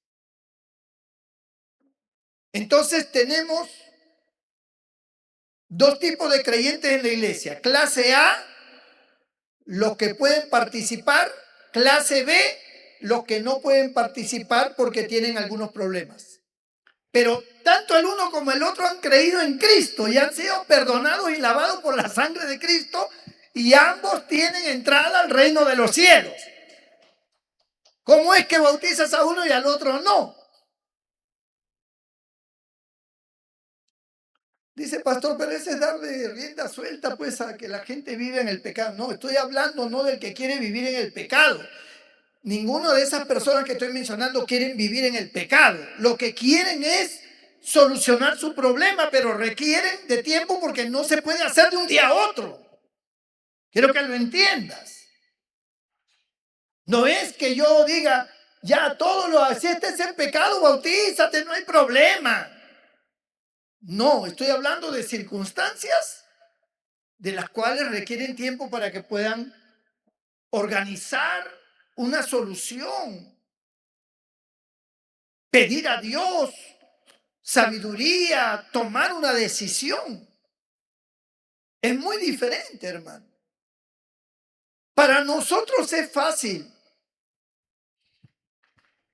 Entonces tenemos dos tipos de creyentes en la iglesia. Clase A, los que pueden participar. Clase B, los que no pueden participar porque tienen algunos problemas. Pero tanto el uno como el otro han creído en Cristo y han sido perdonados y lavados por la sangre de Cristo, y ambos tienen entrada al reino de los cielos. ¿Cómo es que bautizas a uno y al otro no? Dice, pastor, pero ese es darle rienda suelta pues a que la gente vive en el pecado. No, estoy hablando no del que quiere vivir en el pecado. Ninguna de esas personas que estoy mencionando quieren vivir en el pecado. Lo que quieren es solucionar su problema, pero requieren de tiempo porque no se puede hacer de un día a otro. Quiero que lo entiendas. No es que yo diga, ya todo lo si este es el pecado, bautízate, no hay problema. No, estoy hablando de circunstancias de las cuales requieren tiempo para que puedan organizar una solución, pedir a Dios sabiduría, tomar una decisión. Es muy diferente, hermano. Para nosotros es fácil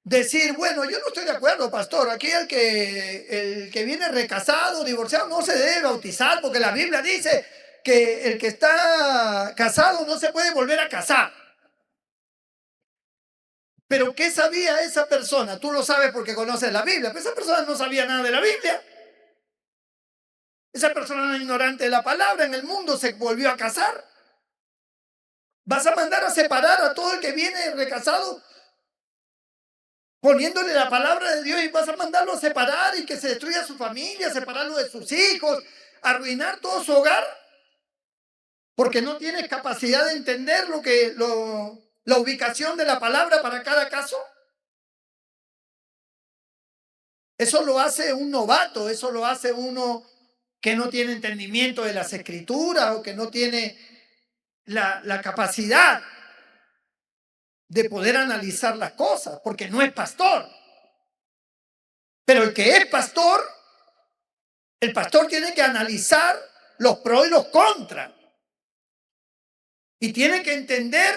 decir, bueno, yo no estoy de acuerdo, pastor. Aquí el que viene recasado, divorciado, no se debe bautizar porque la Biblia dice que el que está casado no se puede volver a casar. Pero ¿qué sabía esa persona? Tú lo sabes porque conoces la Biblia, pero esa persona no sabía nada de la Biblia. Esa persona era ignorante de la palabra, en el mundo se volvió a casar. ¿Vas a mandar a separar a todo el que viene recasado poniéndole la palabra de Dios, y vas a mandarlo a separar y que se destruya su familia, separarlo de sus hijos, arruinar todo su hogar? Porque no tienes capacidad de entender la ubicación de la palabra para cada caso. Eso lo hace un novato, eso lo hace uno que no tiene entendimiento de las escrituras o que no tiene la capacidad de poder analizar las cosas, porque no es pastor. Pero el que es pastor, el pastor tiene que analizar los pros y los contras. Y tiene que entender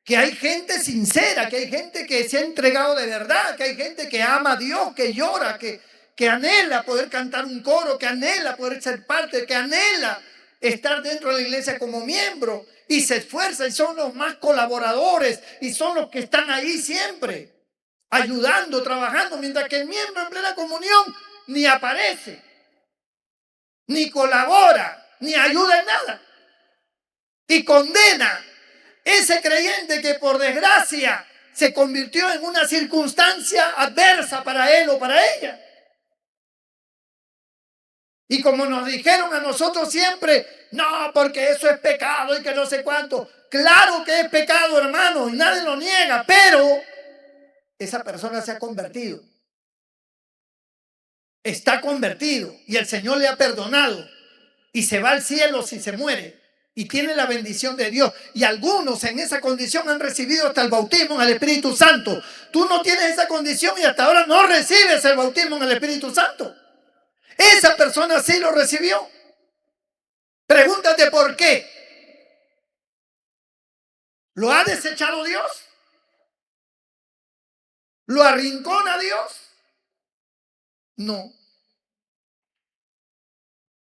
que hay gente sincera, que hay gente que se ha entregado de verdad, que hay gente que ama a Dios, que llora, que anhela poder cantar un coro, que anhela poder ser parte, que anhela estar dentro de la iglesia como miembro y se esfuerza y son los más colaboradores y son los que están ahí siempre, ayudando, trabajando, mientras que el miembro en plena comunión ni aparece, ni colabora, ni ayuda en nada. Y condena ese creyente que por desgracia se convirtió en una circunstancia adversa para él o para ella. Y como nos dijeron a nosotros siempre, no, porque eso es pecado y que no sé cuánto. Claro que es pecado, hermano, y nadie lo niega, pero esa persona se ha convertido. Está convertido y el Señor le ha perdonado y se va al cielo si se muere y tiene la bendición de Dios. Y algunos en esa condición han recibido hasta el bautismo en el Espíritu Santo. Tú no tienes esa condición y hasta ahora no recibes el bautismo en el Espíritu Santo. Esa persona sí lo recibió. Pregúntate por qué. ¿Lo ha desechado Dios? ¿Lo arrincona Dios? No.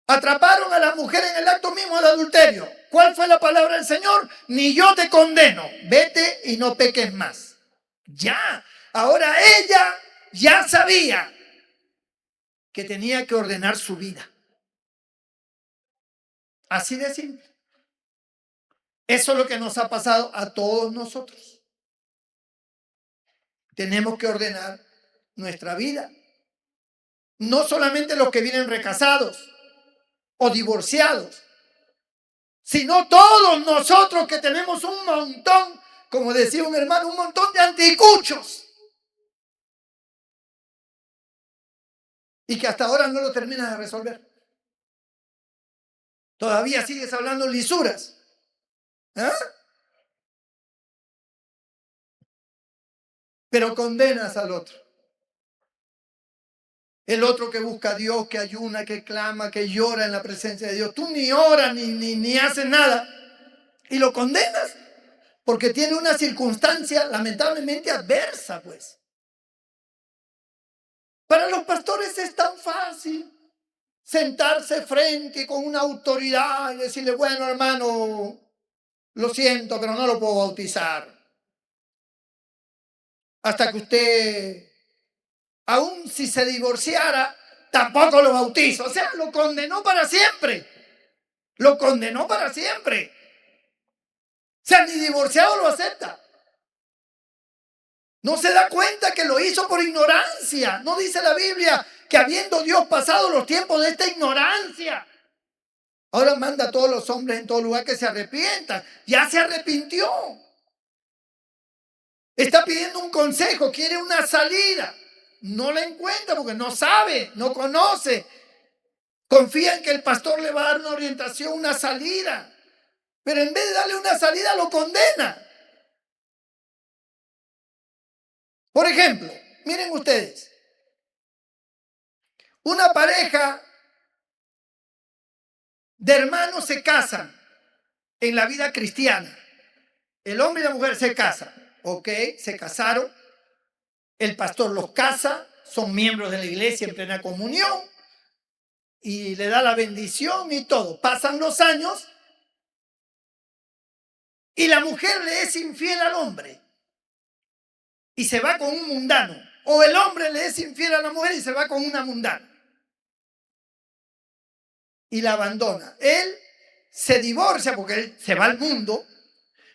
Atraparon a la mujer en el acto mismo del adulterio. ¿Cuál fue la palabra del Señor? Ni yo te condeno. Vete y no peques más. Ya. Ahora ella ya sabía que tenía que ordenar su vida. Así de simple. Eso es lo que nos ha pasado a todos nosotros. Tenemos que ordenar nuestra vida. No solamente los que vienen recasados o divorciados, sino todos nosotros que tenemos un montón, como decía un hermano, un montón de anticuchos. Y que hasta ahora no lo terminas de resolver. Todavía sigues hablando lisuras. ¿Ah? pero condenas al otro. El otro que busca a Dios, que ayuna, que clama, que llora en la presencia de Dios. Tú ni oras ni haces nada y lo condenas porque tiene una circunstancia lamentablemente adversa, pues. Para los pastores es tan fácil sentarse frente con una autoridad y decirle, bueno, hermano, lo siento, pero no lo puedo bautizar. Hasta que usted, aun si se divorciara, tampoco lo bautizo. O sea, lo condenó para siempre. Lo condenó para siempre. O sea, ni divorciado lo acepta. No se da cuenta que lo hizo por ignorancia. No dice la Biblia que habiendo Dios pasado los tiempos de esta ignorancia, ahora manda a todos los hombres en todo lugar que se arrepientan. Ya se arrepintió. Está pidiendo un consejo, quiere una salida. No la encuentra porque no sabe, no conoce. Confía en que el pastor le va a dar una orientación, una salida. Pero en vez de darle una salida, lo condena. Por ejemplo, miren ustedes, una pareja de hermanos se casan en la vida cristiana. El hombre y la mujer se casan, ¿ok? Se casaron. El pastor los casa, son miembros de la iglesia en plena comunión y le da la bendición y todo. Pasan los años y la mujer le es infiel al hombre y se va con un mundano. O el hombre le es infiel a la mujer y se va con una mundana. Y la abandona. Él se divorcia porque él se va al mundo.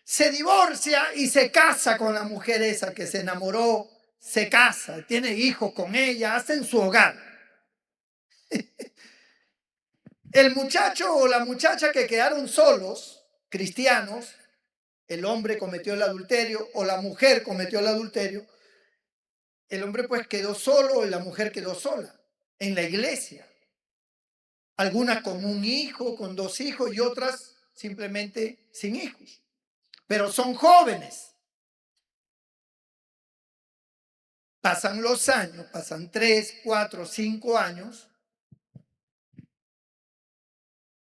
Se divorcia y se casa con la mujer esa que se enamoró. Se casa, tiene hijos con ella, hacen su hogar. El muchacho o la muchacha que quedaron solos, cristianos, el hombre cometió el adulterio o la mujer cometió el adulterio, el hombre pues quedó solo y la mujer quedó sola en la iglesia. Algunas con un hijo, con dos hijos y otras simplemente sin hijos. Pero son jóvenes. Pasan los años, pasan 3, 4, 5 años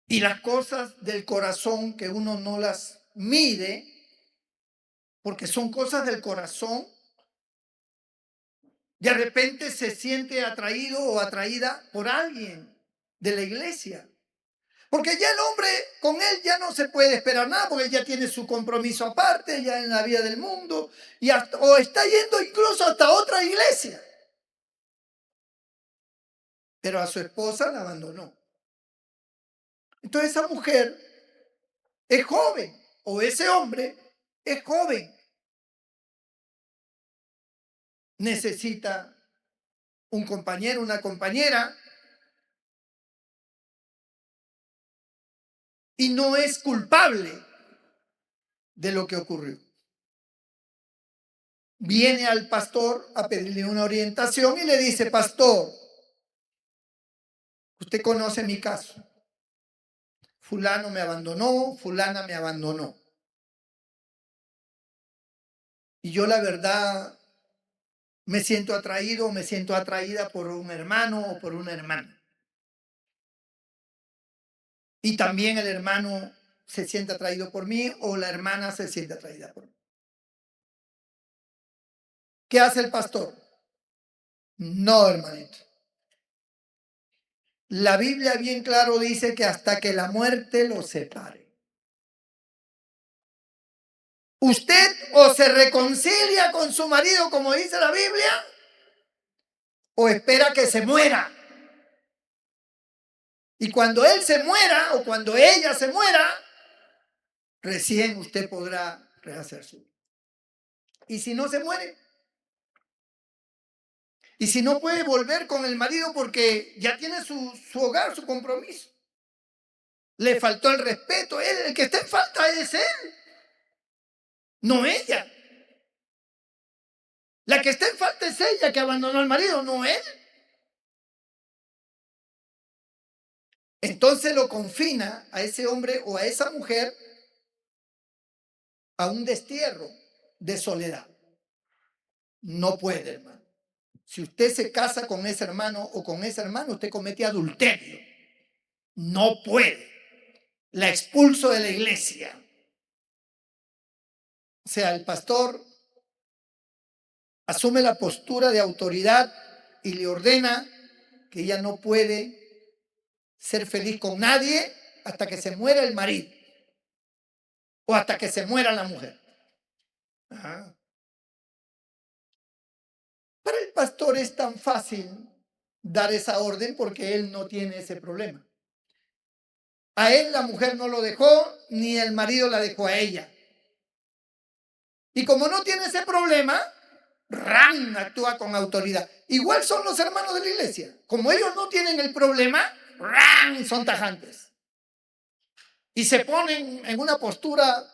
y las cosas del corazón que uno no las mide, porque son cosas del corazón, de repente se siente atraído o atraída por alguien de la iglesia. Porque ya el hombre, con él ya no se puede esperar nada, porque él ya tiene su compromiso aparte, ya en la vida del mundo, y o está yendo incluso hasta otra iglesia. Pero a su esposa la abandonó. Entonces esa mujer es joven, o ese hombre es joven. Necesita un compañero, una compañera, y no es culpable de lo que ocurrió. Viene al pastor a pedirle una orientación y le dice, pastor, usted conoce mi caso. Fulano me abandonó, fulana me abandonó. Y yo la verdad me siento atraído, me siento atraída por un hermano o por una hermana. Y también el hermano se siente atraído por mí o la hermana se siente atraída por mí. ¿Qué hace el pastor? No, hermanito. La Biblia bien claro dice que hasta que la muerte los separe. Usted o se reconcilia con su marido como dice la Biblia o espera que se muera. Y cuando él se muera o cuando ella se muera, recién usted podrá rehacer su vida. Y si no se muere, y si no puede volver con el marido porque ya tiene su hogar, su compromiso, le faltó el respeto, el que está en falta es él, no ella. La que está en falta es ella que abandonó al marido, no él. Entonces lo confina a ese hombre o a esa mujer a un destierro de soledad. No puede, hermano. Si usted se casa con ese hermano o con ese hermano, usted comete adulterio. No puede. La expulso de la iglesia. O sea, el pastor asume la postura de autoridad y le ordena que ella no puede ser feliz con nadie hasta que se muera el marido o hasta que se muera la mujer. Ajá. Para el pastor es tan fácil dar esa orden porque él no tiene ese problema. A él la mujer no lo dejó, ni el marido la dejó a ella. Y como no tiene ese problema, ¡ran!, actúa con autoridad. Igual son los hermanos de la iglesia. Como ellos no tienen el problema, ¡ran!, son tajantes. Y se ponen en una postura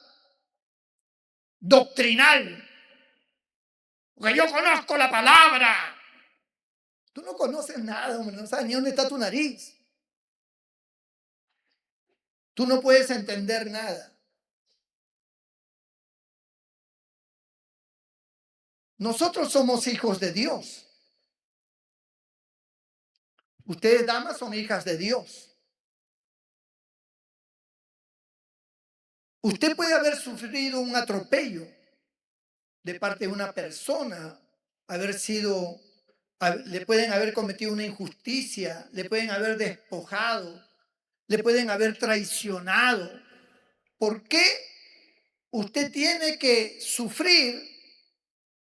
doctrinal. Porque yo conozco la palabra. Tú no conoces nada, hombre, no sabes ni dónde está tu nariz. Tú no puedes entender nada. Nosotros somos hijos de Dios. Ustedes, damas, son hijas de Dios. Usted puede haber sufrido un atropello de parte de una persona, le pueden haber cometido una injusticia, le pueden haber despojado, le pueden haber traicionado. ¿Por qué usted tiene que sufrir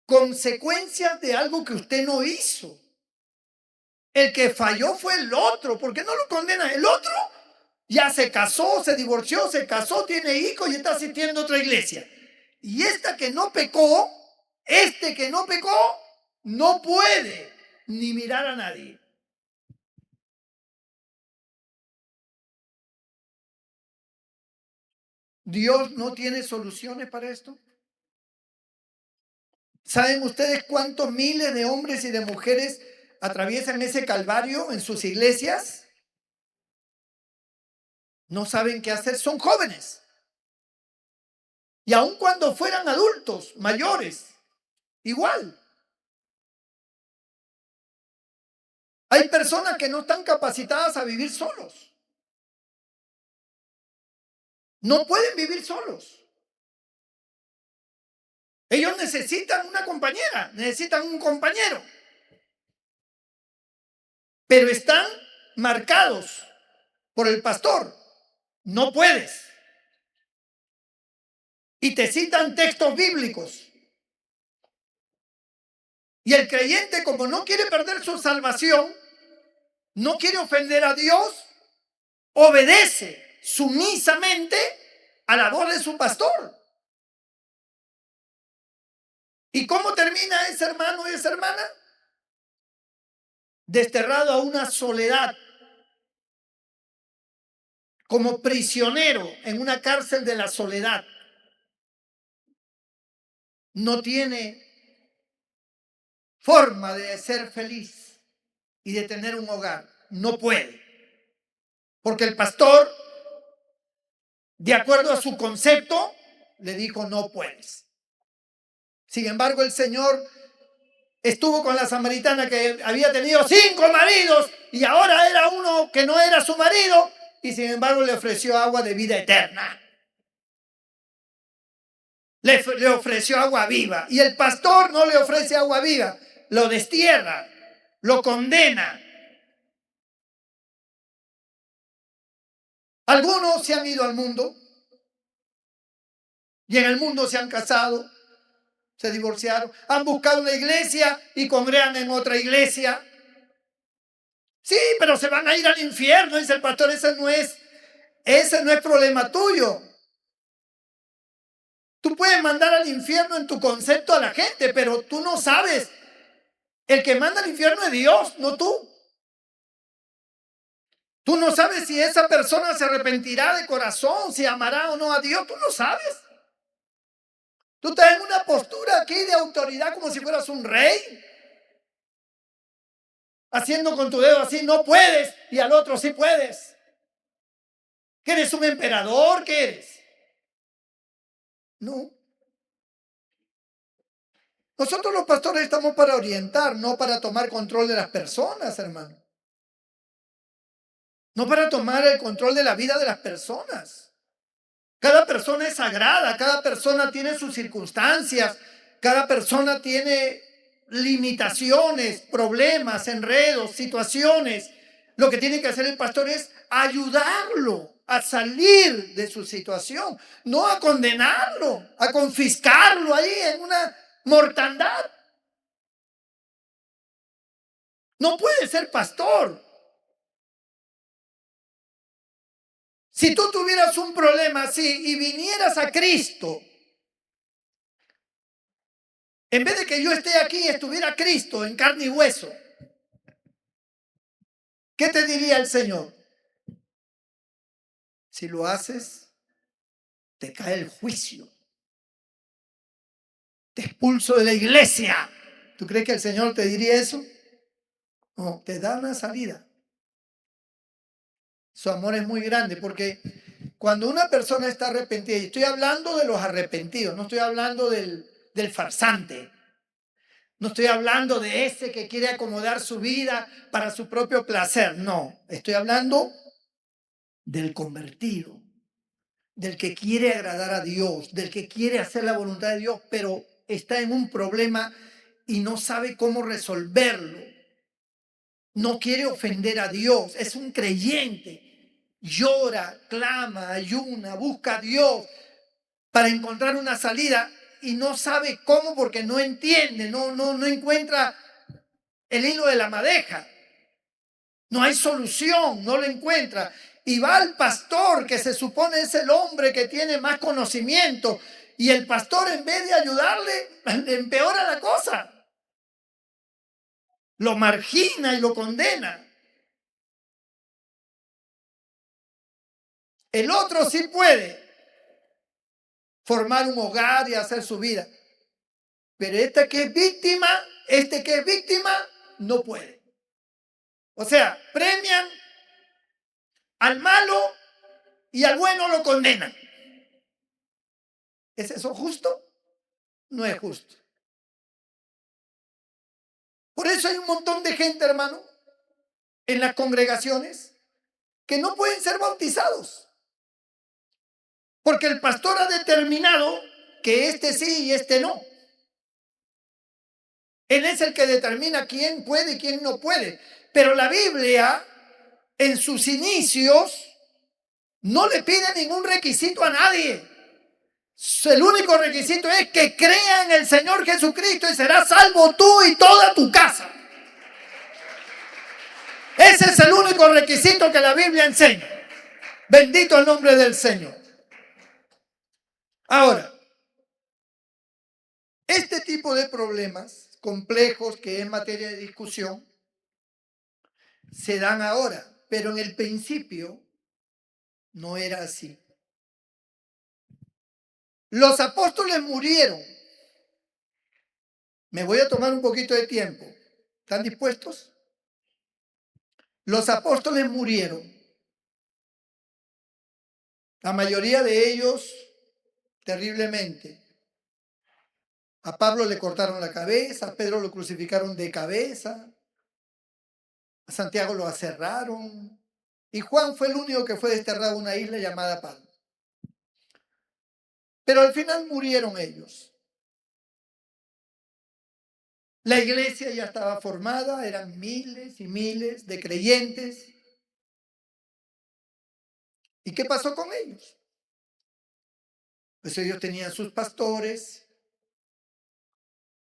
consecuencias de algo que usted no hizo? El que falló fue el otro. ¿Por qué no lo condena? El otro ya se casó, se divorció, se casó, tiene hijos y está asistiendo a otra iglesia. Y este que no pecó, no puede ni mirar a nadie. Dios no tiene soluciones para esto. ¿Saben ustedes cuántos miles de hombres y de mujeres atraviesan ese calvario en sus iglesias? No saben qué hacer, son jóvenes. Y aun cuando fueran adultos, mayores, igual. Hay personas que no están capacitadas a vivir solos. No pueden vivir solos. Ellos necesitan una compañera, necesitan un compañero. Pero están marcados por el pastor. No puedes. Y te citan textos bíblicos. Y el creyente, como no quiere perder su salvación, no quiere ofender a Dios, obedece sumisamente a la voz de su pastor. ¿Y cómo termina ese hermano y esa hermana? Desterrado a una soledad, como prisionero en una cárcel de la soledad. No tiene forma de ser feliz y de tener un hogar. No puede. Porque el pastor, de acuerdo a su concepto, le dijo: no puedes. Sin embargo, el Señor estuvo con la samaritana que había tenido 5 maridos y ahora era uno que no era su marido, y sin embargo le ofreció agua de vida eterna. Le ofreció agua viva. Y el pastor no le ofrece agua viva, lo destierra, lo condena. Algunos se han ido al mundo y en el mundo se han casado, se divorciaron, han buscado una iglesia y congregan en otra iglesia. Sí, pero se van a ir al infierno, dice el pastor. Ese no es problema tuyo. Tú puedes mandar al infierno en tu concepto a la gente, pero tú no sabes. El que manda al infierno es Dios, no tú. Tú no sabes si esa persona se arrepentirá de corazón, si amará o no a Dios. Tú no sabes. Tú estás en una postura aquí de autoridad como si fueras un rey, haciendo con tu dedo así: no puedes, y al otro sí puedes. ¿Que eres un emperador? ¿Qué eres? No. Nosotros los pastores estamos para orientar, no para tomar control de las personas, hermano. No para tomar el control de la vida de las personas. Cada persona es sagrada, cada persona tiene sus circunstancias, cada persona tiene limitaciones, problemas, enredos, situaciones. Lo que tiene que hacer el pastor es ayudarlo a salir de su situación, no a condenarlo, a confiscarlo ahí en una mortandad. No puede ser pastor. Si tú tuvieras un problema así y vinieras a Cristo, en vez de que yo esté aquí, estuviera Cristo en carne y hueso, ¿qué te diría el Señor? Si lo haces, te cae el juicio. Te expulso de la iglesia. ¿Tú crees que el Señor te diría eso? No, te da una salida. Su amor es muy grande porque cuando una persona está arrepentida, y estoy hablando de los arrepentidos, no estoy hablando del farsante, no estoy hablando de ese que quiere acomodar su vida para su propio placer, no, estoy hablando del convertido, del que quiere agradar a Dios, del que quiere hacer la voluntad de Dios, pero está en un problema y no sabe cómo resolverlo. No quiere ofender a Dios, es un creyente. Llora, clama, ayuna, busca a Dios para encontrar una salida y no sabe cómo porque no entiende, no encuentra el hilo de la madeja. No hay solución, no lo encuentra. Y va al pastor, que se supone es el hombre que tiene más conocimiento. Y el pastor, en vez de ayudarle, le empeora la cosa. Lo margina y lo condena. El otro sí puede formar un hogar y hacer su vida. Pero este que es víctima, no puede. O sea, premian al malo y al bueno lo condenan. ¿Es eso justo? No es justo. Por eso hay un montón de gente, hermano, en las congregaciones que no pueden ser bautizados. Porque el pastor ha determinado que este sí y este no. Él es el que determina quién puede y quién no puede. Pero la Biblia, en sus inicios, no le pide ningún requisito a nadie. El único requisito es que crea en el Señor Jesucristo y serás salvo tú y toda tu casa. Ese es el único requisito que la Biblia enseña. Bendito el nombre del Señor. Ahora, este tipo de problemas complejos que es materia de discusión se dan ahora, pero en el principio no era así. Los apóstoles murieron. Me voy a tomar un poquito de tiempo. ¿Están dispuestos? Los apóstoles murieron. La mayoría de ellos terriblemente. A Pablo le cortaron la cabeza, a Pedro lo crucificaron de cabeza, a Santiago lo aserraron y Juan fue el único que fue desterrado a una isla llamada Patmos. Pero al final murieron ellos. La iglesia ya estaba formada, eran miles y miles de creyentes. ¿Y qué pasó con ellos? Pues ellos tenían sus pastores.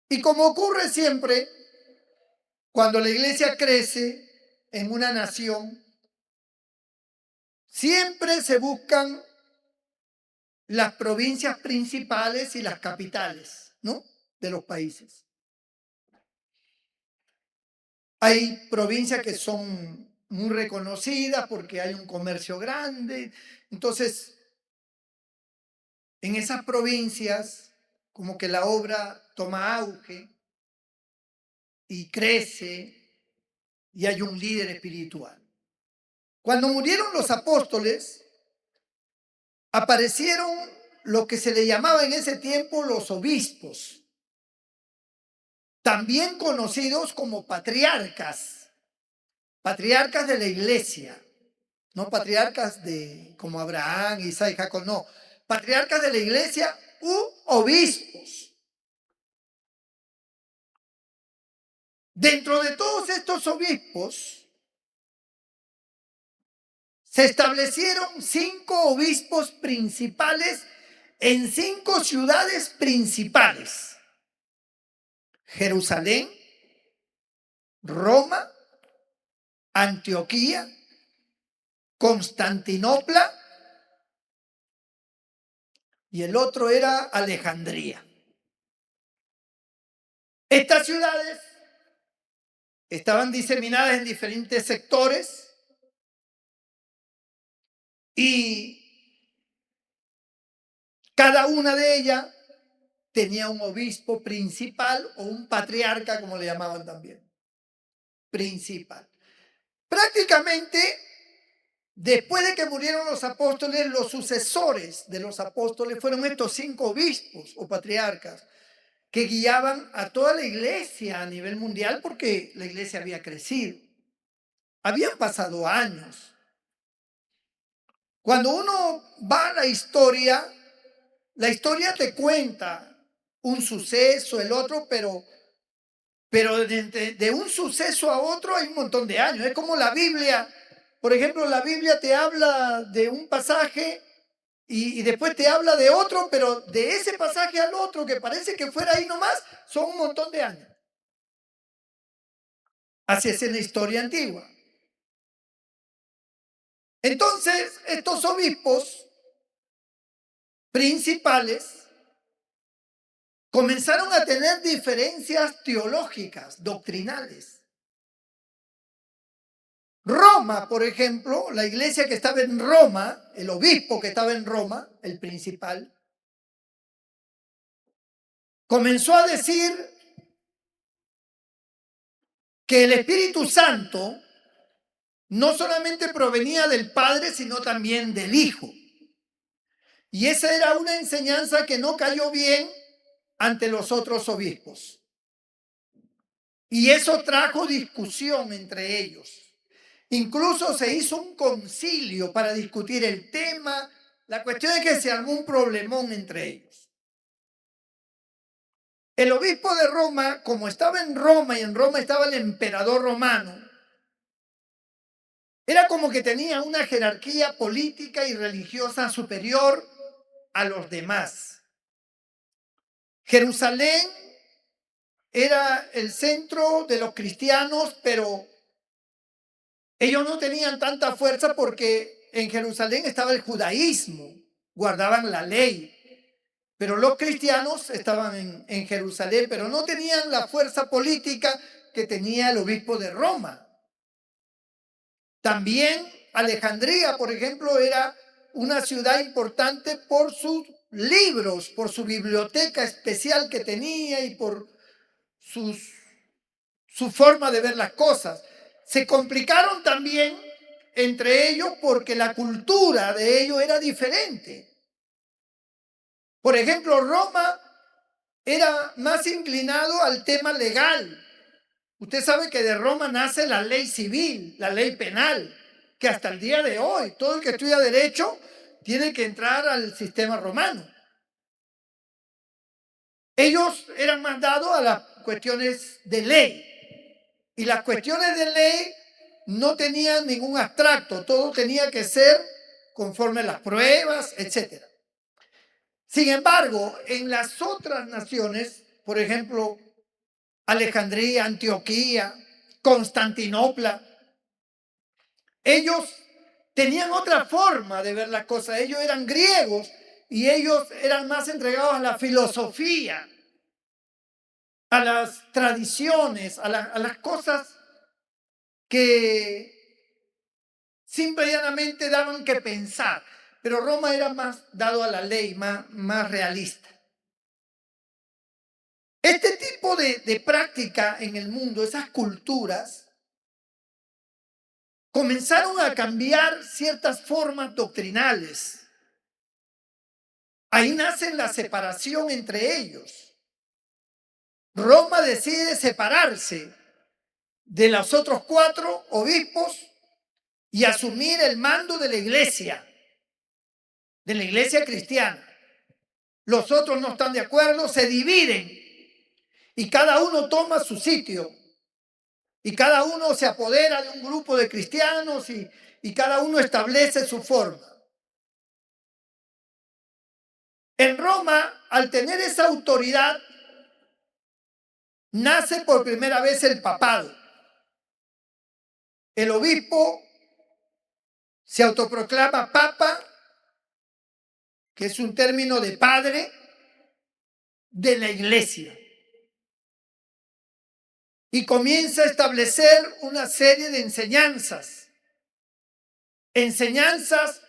Y como ocurre siempre, cuando la iglesia crece en una nación, siempre se buscan las provincias principales y las capitales, ¿no? De los países. Hay provincias que son muy reconocidas porque hay un comercio grande. Entonces, en esas provincias, como que la obra toma auge y crece y hay un líder espiritual. Cuando murieron los apóstoles, aparecieron lo que se le llamaba en ese tiempo los obispos. también conocidos como patriarcas, patriarcas de la iglesia, no patriarcas de como Abraham, Isaac y Jacob, no, patriarcas de la iglesia u obispos. Dentro de todos estos obispos se establecieron 5 obispos principales en 5 ciudades principales: Jerusalén, Roma, Antioquía, Constantinopla y el otro era Alejandría. Estas ciudades estaban diseminadas en diferentes sectores y cada una de ellas tenía un obispo principal o un patriarca, como le llamaban también, principal. Prácticamente, después de que murieron los apóstoles, los sucesores de los apóstoles fueron estos 5 obispos o patriarcas que guiaban a toda la iglesia a nivel mundial, porque la iglesia había crecido. Habían pasado años. Cuando uno va a la historia te cuenta un suceso, el otro, pero de un suceso a otro hay un montón de años. Es como la Biblia. Por ejemplo, la Biblia te habla de un pasaje y después te habla de otro, pero de ese pasaje al otro, que parece que fuera ahí nomás, son un montón de años. Así es en la historia antigua. Entonces, estos obispos principales comenzaron a tener diferencias teológicas, doctrinales. Roma, por ejemplo, la iglesia que estaba en Roma, el obispo que estaba en Roma, el principal, comenzó a decir que el Espíritu Santo no solamente provenía del Padre, sino también del Hijo. Y esa era una enseñanza que no cayó bien ante los otros obispos. Y eso trajo discusión entre ellos. Incluso se hizo un concilio para discutir el tema. La cuestión es que se armó un problemón entre ellos. El obispo de Roma, como estaba en Roma y en Roma estaba el emperador romano, era como que tenía una jerarquía política y religiosa superior a los demás. Jerusalén era el centro de los cristianos, pero ellos no tenían tanta fuerza porque en Jerusalén estaba el judaísmo, guardaban la ley. Pero los cristianos estaban en Jerusalén, pero no tenían la fuerza política que tenía el obispo de Roma. También Alejandría, por ejemplo, era una ciudad importante por sus libros, por su biblioteca especial que tenía y por su forma de ver las cosas. Se complicaron también entre ellos porque la cultura de ellos era diferente. Por ejemplo, Roma era más inclinado al tema legal. Usted sabe que de Roma nace la ley civil, la ley penal, que hasta el día de hoy todo el que estudia derecho tiene que entrar al sistema romano. Ellos eran más dados a las cuestiones de ley. Y las cuestiones de ley no tenían ningún abstracto, todo tenía que ser conforme a las pruebas, etc. Sin embargo, en las otras naciones, por ejemplo, Alejandría, Antioquía, Constantinopla, ellos tenían otra forma de ver las cosas. Ellos eran griegos y ellos eran más entregados a la filosofía, a las tradiciones, a las cosas que simple y llanamente daban que pensar. Pero Roma era más dado a la ley, más realista. Este tipo de práctica en el mundo, esas culturas, comenzaron a cambiar ciertas formas doctrinales. Ahí nace la separación entre ellos. Roma decide separarse de los otros 4 obispos y asumir el mando de la iglesia cristiana. Los otros no están de acuerdo, se dividen y cada uno toma su sitio y cada uno se apodera de un grupo de cristianos y cada uno establece su forma. En Roma, al tener esa autoridad, nace por primera vez el papado. El obispo se autoproclama papa, que es un término de padre de la iglesia. Y comienza a establecer una serie de enseñanzas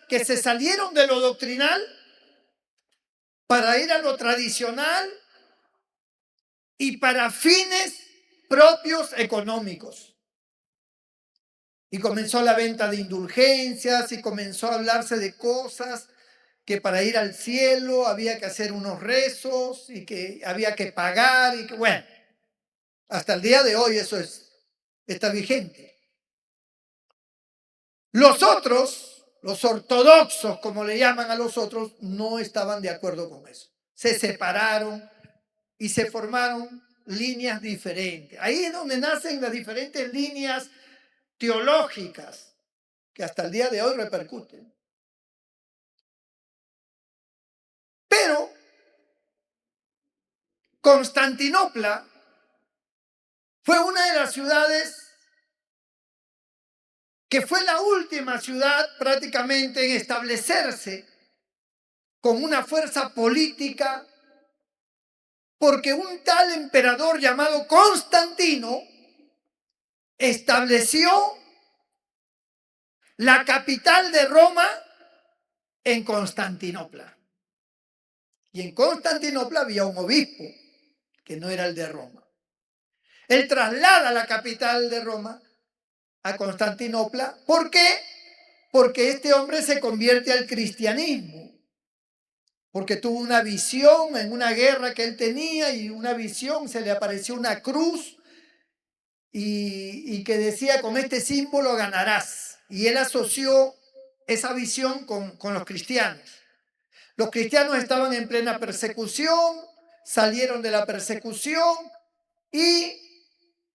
que se salieron de lo doctrinal para ir a lo tradicional y para fines propios económicos. Y comenzó la venta de indulgencias y comenzó a hablarse de cosas que para ir al cielo había que hacer unos rezos y que había que pagar y que bueno, hasta el día de hoy eso está vigente. Los otros, los ortodoxos, como le llaman a los otros, no estaban de acuerdo con eso. Se separaron y se formaron líneas diferentes. Ahí es donde nacen las diferentes líneas teológicas que hasta el día de hoy repercuten. Pero Constantinopla fue una de las ciudades que fue la última ciudad prácticamente en establecerse con una fuerza política, porque un tal emperador llamado Constantino estableció la capital de Roma en Constantinopla. Y en Constantinopla había un obispo que no era el de Roma. Él traslada la capital de Roma a Constantinopla. ¿Por qué? Porque este hombre se convierte al cristianismo. Porque tuvo una visión en una guerra que él tenía y una visión, se le apareció una cruz y que decía, con este símbolo ganarás. Y él asoció esa visión con los cristianos. Los cristianos estaban en plena persecución, salieron de la persecución y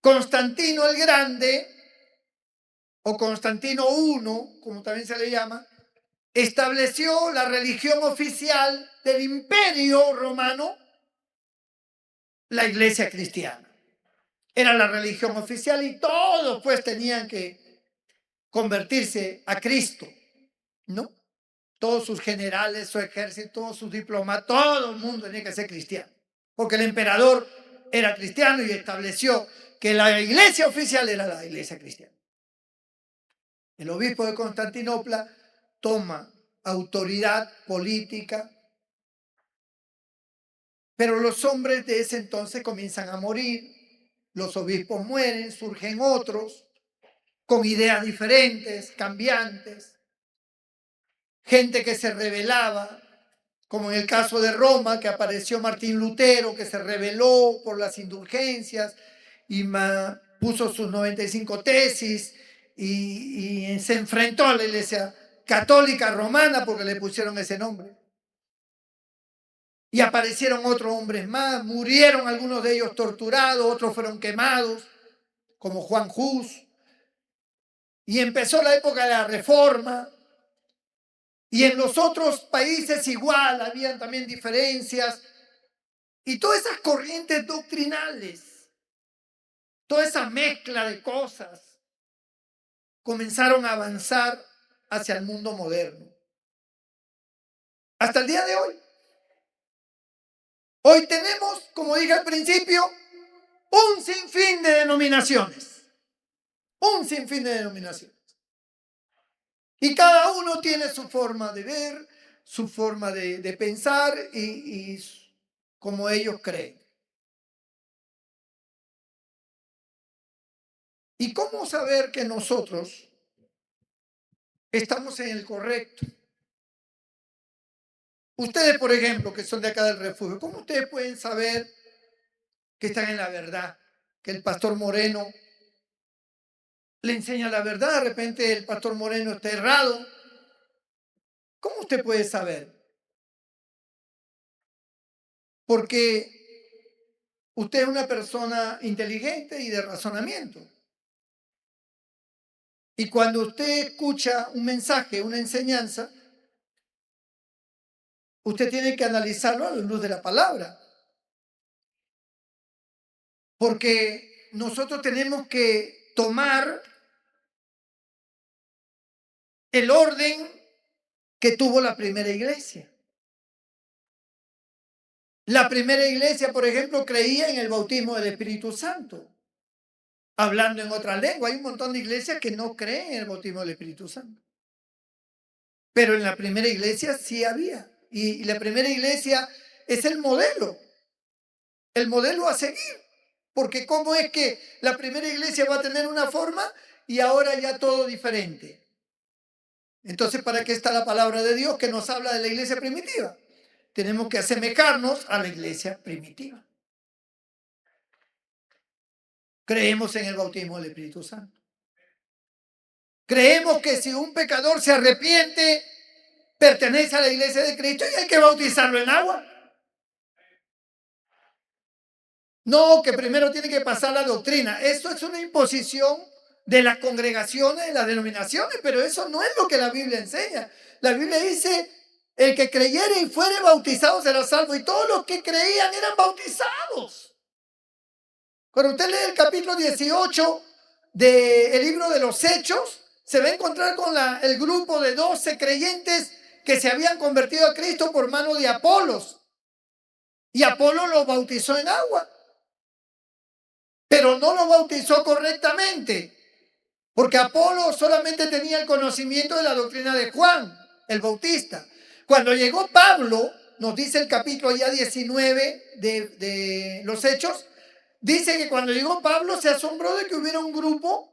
Constantino el Grande, o Constantino I, como también se le llama, estableció la religión oficial del Imperio Romano, la Iglesia cristiana. Era la religión oficial y todos pues tenían que convertirse a Cristo, ¿no? Todos sus generales, su ejército, todos sus diplomas, todo el mundo tenía que ser cristiano, porque el emperador era cristiano y estableció que la iglesia oficial era la iglesia cristiana. El obispo de Constantinopla toma autoridad política, pero los hombres de ese entonces comienzan a morir, los obispos mueren, surgen otros con ideas diferentes, cambiantes, gente que se rebelaba, como en el caso de Roma, que apareció Martín Lutero, que se rebeló por las indulgencias y puso sus 95 tesis y se enfrentó a la iglesia católica romana porque le pusieron ese nombre. Y aparecieron otros hombres más, murieron algunos de ellos torturados, otros fueron quemados, como Juan Hus. Y empezó la época de la Reforma. Y en los otros países igual, habían también diferencias. Y todas esas corrientes doctrinales, toda esa mezcla de cosas, comenzaron a avanzar hacia el mundo moderno. Hasta el día de hoy. Hoy tenemos, como dije al principio, un sinfín de denominaciones. Un sinfín de denominaciones. Y cada uno tiene su forma de ver, su forma de pensar y como ellos creen. ¿Y cómo saber que nosotros estamos en el correcto? Ustedes, por ejemplo, que son de acá del refugio, ¿cómo ustedes pueden saber que están en la verdad, que el pastor Moreno le enseña la verdad, de repente el pastor Moreno está errado. ¿Cómo usted puede saber? Porque usted es una persona inteligente y de razonamiento. Y cuando usted escucha un mensaje, una enseñanza, usted tiene que analizarlo a la luz de la palabra. Porque nosotros tenemos que tomar el orden que tuvo la primera iglesia. La primera iglesia, por ejemplo, creía en el bautismo del Espíritu Santo, hablando en otra lengua. Hay un montón de iglesias que no creen en el bautismo del Espíritu Santo. Pero en la primera iglesia sí había. Y la primera iglesia es el modelo a seguir. Porque ¿cómo es que la primera iglesia va a tener una forma y ahora ya todo diferente? Entonces, ¿para qué está la palabra de Dios que nos habla de la iglesia primitiva? Tenemos que asemejarnos a la iglesia primitiva. Creemos en el bautismo del Espíritu Santo. Creemos que si un pecador se arrepiente, pertenece a la iglesia de Cristo y hay que bautizarlo en agua. No, que primero tiene que pasar la doctrina. Eso es una imposición de las congregaciones, de las denominaciones, pero eso no es lo que la Biblia enseña. La Biblia dice, el que creyere y fuere bautizado será salvo, y todos los que creían eran bautizados. Cuando usted lee el capítulo 18 del libro de los Hechos, se va a encontrar con el grupo de 12 creyentes que se habían convertido a Cristo por mano de Apolos. Y Apolo los bautizó en agua, pero no lo bautizó correctamente, porque Apolo solamente tenía el conocimiento de la doctrina de Juan, el Bautista. Cuando llegó Pablo, nos dice el capítulo ya 19 de los Hechos, dice que cuando llegó Pablo se asombró de que hubiera un grupo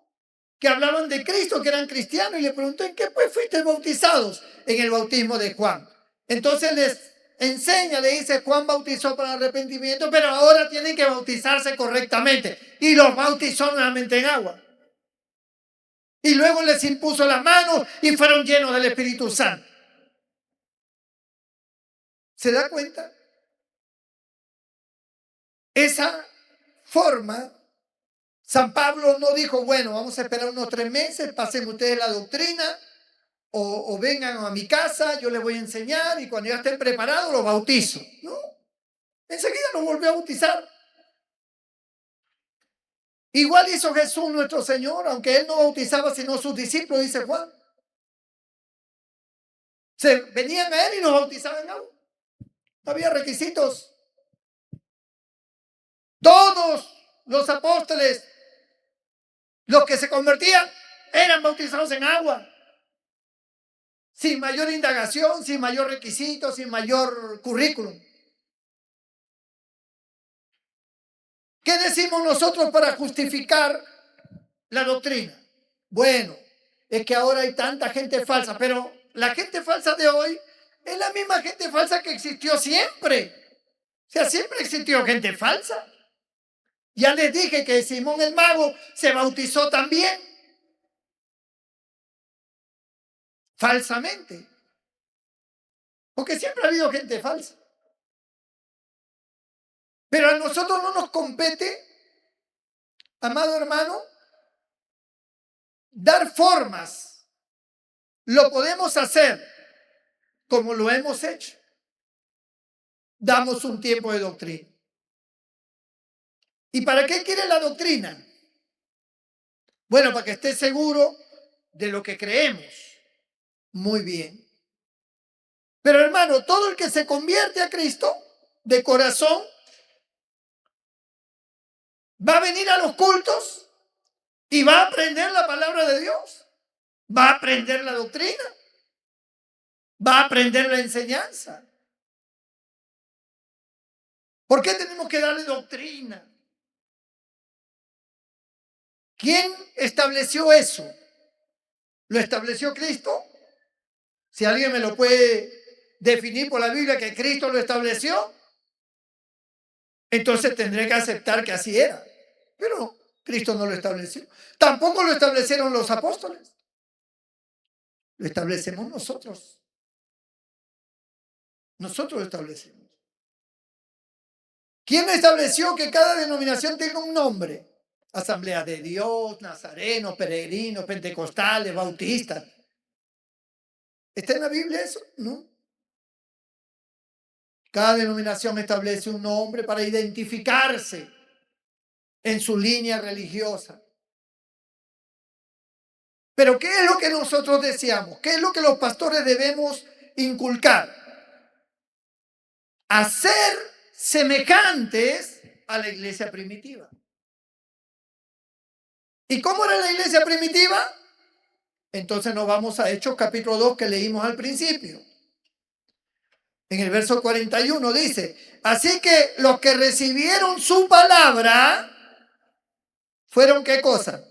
que hablaban de Cristo, que eran cristianos, y le preguntó, ¿en qué pues fuiste bautizados? En el bautismo de Juan. Entonces les enseña, le dice, Juan bautizó para arrepentimiento, pero ahora tienen que bautizarse correctamente. Y los bautizó nuevamente en agua. Y luego les impuso las manos y fueron llenos del Espíritu Santo. ¿Se da cuenta? Esa forma, San Pablo no dijo, bueno, vamos a esperar unos 3 meses, pasen ustedes la doctrina, o vengan a mi casa, yo les voy a enseñar, y cuando ya estén preparados los bautizo. No, enseguida los volvió a bautizar. Igual hizo Jesús nuestro Señor, aunque Él no bautizaba sino sus discípulos, dice Juan. Venían a Él y los bautizaban en agua. No había requisitos. Todos los apóstoles, los que se convertían, eran bautizados en agua. Sin mayor indagación, sin mayor requisito, sin mayor currículum. ¿Qué decimos nosotros para justificar la doctrina? Bueno, es que ahora hay tanta gente falsa, pero la gente falsa de hoy es la misma gente falsa que existió siempre. O sea, siempre existió gente falsa. Ya les dije que Simón el Mago se bautizó también falsamente. Porque siempre ha habido gente falsa. Pero a nosotros no nos compete, amado hermano, dar formas. Lo podemos hacer como lo hemos hecho. Damos un tiempo de doctrina. ¿Y para qué quiere la doctrina? Bueno, para que esté seguro de lo que creemos. Muy bien. Pero hermano, todo el que se convierte a Cristo de corazón va a venir a los cultos y va a aprender la palabra de Dios. Va a aprender la doctrina. Va a aprender la enseñanza. ¿Por qué tenemos que darle doctrina? ¿Quién estableció eso? ¿Lo estableció Cristo? Si alguien me lo puede definir por la Biblia que Cristo lo estableció. entonces tendré que aceptar que así era. Pero Cristo no lo estableció. Tampoco lo establecieron los apóstoles. Lo establecemos nosotros. Nosotros lo establecemos. ¿Quién estableció que cada denominación tenga un nombre? Asamblea de Dios, nazarenos, peregrinos, pentecostales, bautistas. ¿Está en la Biblia eso? No. Cada denominación establece un nombre para identificarse en su línea religiosa. Pero ¿qué es lo que nosotros deseamos? ¿Qué es lo que los pastores debemos inculcar? Hacer semejantes a la iglesia primitiva. ¿Y cómo era la iglesia primitiva? Entonces nos vamos a Hechos capítulo 2 que leímos al principio. En el verso 41 dice, así que los que recibieron su palabra fueron ¿qué cosa?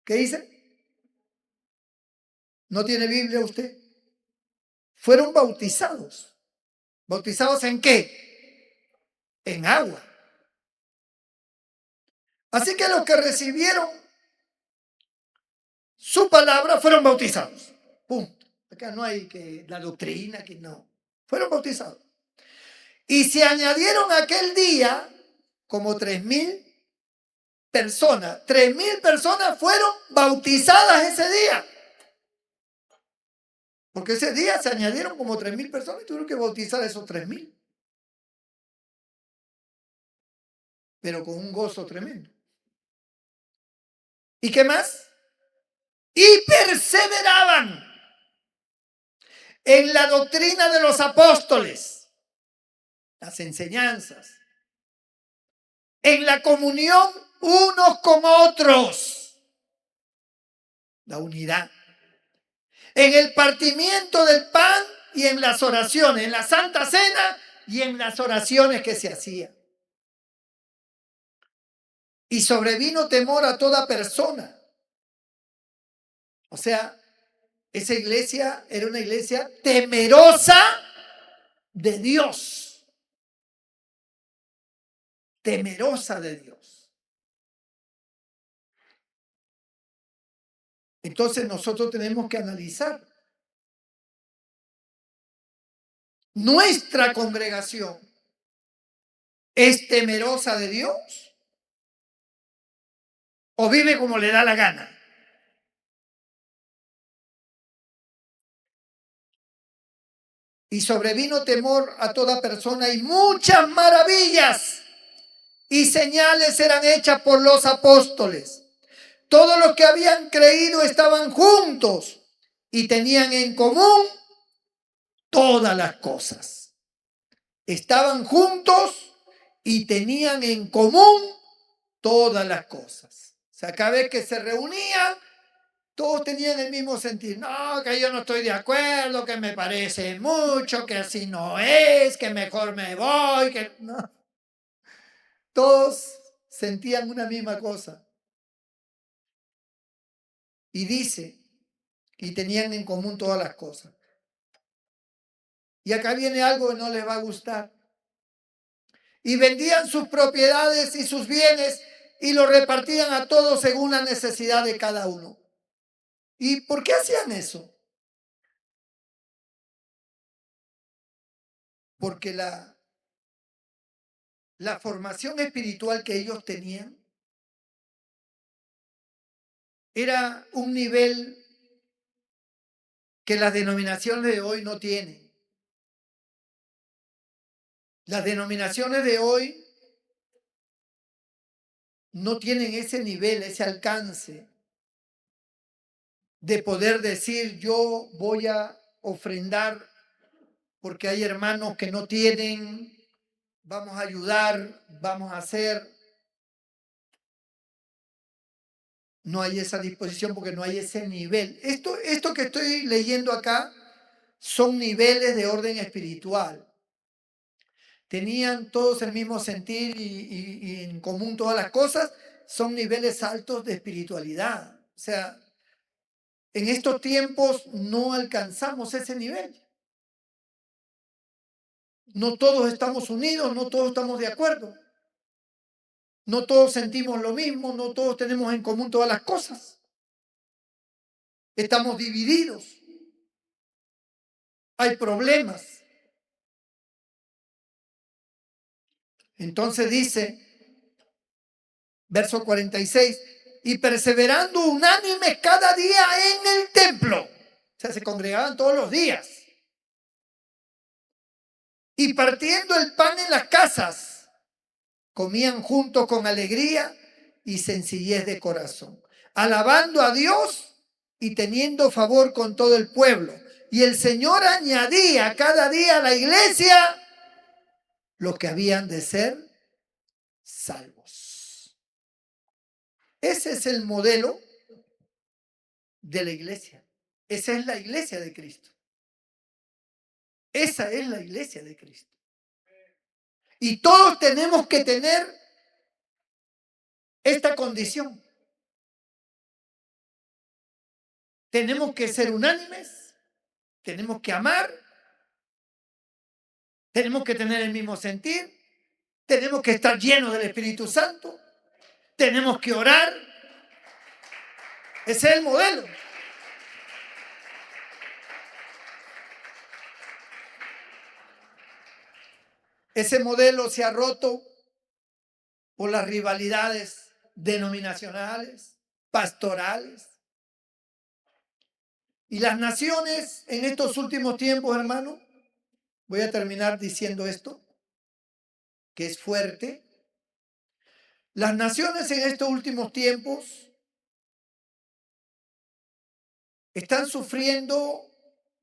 ¿Qué dice? ¿No tiene Biblia usted? Fueron bautizados. ¿Bautizados en qué? En agua. Así que los que recibieron su palabra fueron bautizados. Punto. Acá no hay que la doctrina, que no. Fueron bautizados. Y se añadieron aquel día como 3,000 personas. 3,000 personas fueron bautizadas ese día. Porque ese día se añadieron como 3,000 personas y tuvieron que bautizar a esos 3,000. Pero con un gozo tremendo. ¿Y qué más? Y perseveraban en la doctrina de los apóstoles, las enseñanzas, en la comunión unos con otros, la unidad, en el partimiento del pan y en las oraciones, en la Santa Cena y en las oraciones que se hacían. Y sobrevino temor a toda persona. O sea, esa iglesia era una iglesia temerosa de Dios. Temerosa de Dios. Entonces nosotros tenemos que analizar. ¿Nuestra congregación es temerosa de Dios o vive como le da la gana? Y sobrevino temor a toda persona y muchas maravillas y señales eran hechas por los apóstoles. Todos los que habían creído estaban juntos y tenían en común todas las cosas. Estaban juntos y tenían en común todas las cosas. O sea, cada vez que se reunían, todos tenían el mismo sentir. No, que yo no estoy de acuerdo, que me parece mucho, que así no es, que mejor me voy, que no. Todos sentían una misma cosa. Y dice, y tenían en común todas las cosas. Y acá viene algo que no les va a gustar. Y vendían sus propiedades y sus bienes y los repartían a todos según la necesidad de cada uno. ¿Y por qué hacían eso? Porque la formación espiritual que ellos tenían era un nivel que las denominaciones de hoy no tienen. Las denominaciones de hoy no tienen ese nivel, ese alcance de poder decir yo voy a ofrendar porque hay hermanos que no tienen, vamos a ayudar, vamos a hacer. No hay esa disposición porque no hay ese nivel. Esto que estoy leyendo acá son niveles de orden espiritual. Tenían todos el mismo sentir y en común todas las cosas. Son niveles altos de espiritualidad. O sea, en estos tiempos no alcanzamos ese nivel. No todos estamos unidos, no todos estamos de acuerdo. No todos sentimos lo mismo, no todos tenemos en común todas las cosas. Estamos divididos. Hay problemas. Entonces dice, verso 46, y perseverando unánimes cada día en el templo. O sea, se congregaban todos los días. Y partiendo el pan en las casas, comían juntos con alegría y sencillez de corazón, alabando a Dios y teniendo favor con todo el pueblo. Y el Señor añadía cada día a la iglesia los que habían de ser salvos. Ese es el modelo de la iglesia. Esa es la iglesia de Cristo. Esa es la iglesia de Cristo. Y todos tenemos que tener esta condición. Tenemos que ser unánimes, tenemos que amar, tenemos que tener el mismo sentir, tenemos que estar llenos del Espíritu Santo, tenemos que orar. Ese es el modelo. Ese modelo se ha roto por las rivalidades denominacionales, pastorales. Y las naciones en estos últimos tiempos, hermano, voy a terminar diciendo esto, que es fuerte. Las naciones en estos últimos tiempos están sufriendo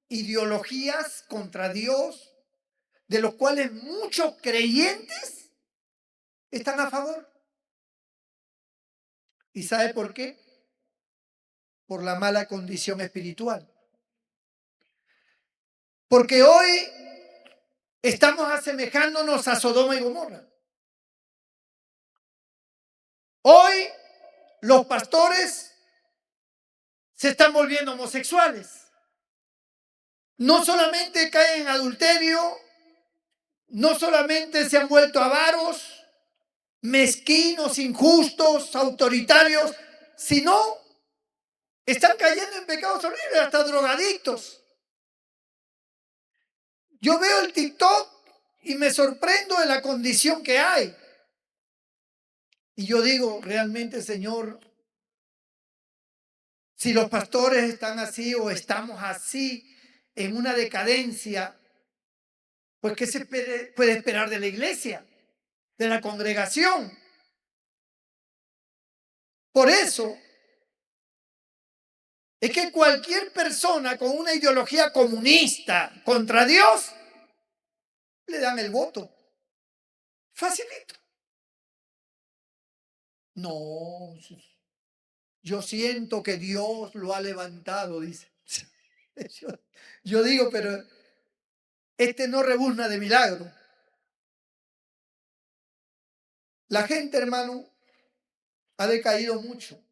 ideologías contra Dios, de los cuales muchos creyentes están a favor. ¿Y sabe por qué? Por la mala condición espiritual. Porque hoy estamos asemejándonos a Sodoma y Gomorra. Hoy los pastores se están volviendo homosexuales. No solamente caen en adulterio, no solamente se han vuelto avaros, mezquinos, injustos, autoritarios, sino están cayendo en pecados horribles, hasta drogadictos. Yo veo el TikTok y me sorprendo de la condición que hay. Y yo digo, realmente, Señor, si los pastores están así o estamos así en una decadencia, pues ¿qué se puede esperar de la iglesia, de la congregación? Por eso es que cualquier persona con una ideología comunista contra Dios, le dan el voto. Facilito. No, yo siento que Dios lo ha levantado, dice. Yo digo, pero este no rebuzna de milagro. La gente, hermano, ha decaído mucho.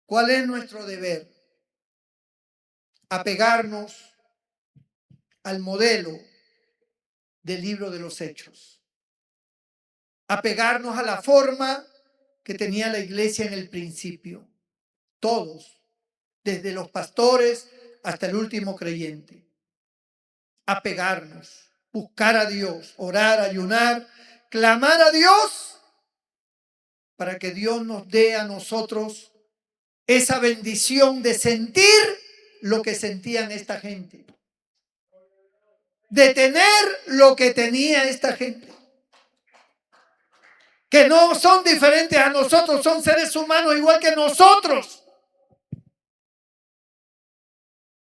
¿Cuál es nuestro deber? Apegarnos al modelo del libro de los Hechos. Apegarnos a la forma que tenía la iglesia en el principio. Todos, desde los pastores hasta el último creyente. Apegarnos, buscar a Dios, orar, ayunar, clamar a Dios para que Dios nos dé a nosotros esa bendición de sentir lo que sentían esta gente. De tener lo que tenía esta gente. Que no son diferentes a nosotros, son seres humanos igual que nosotros.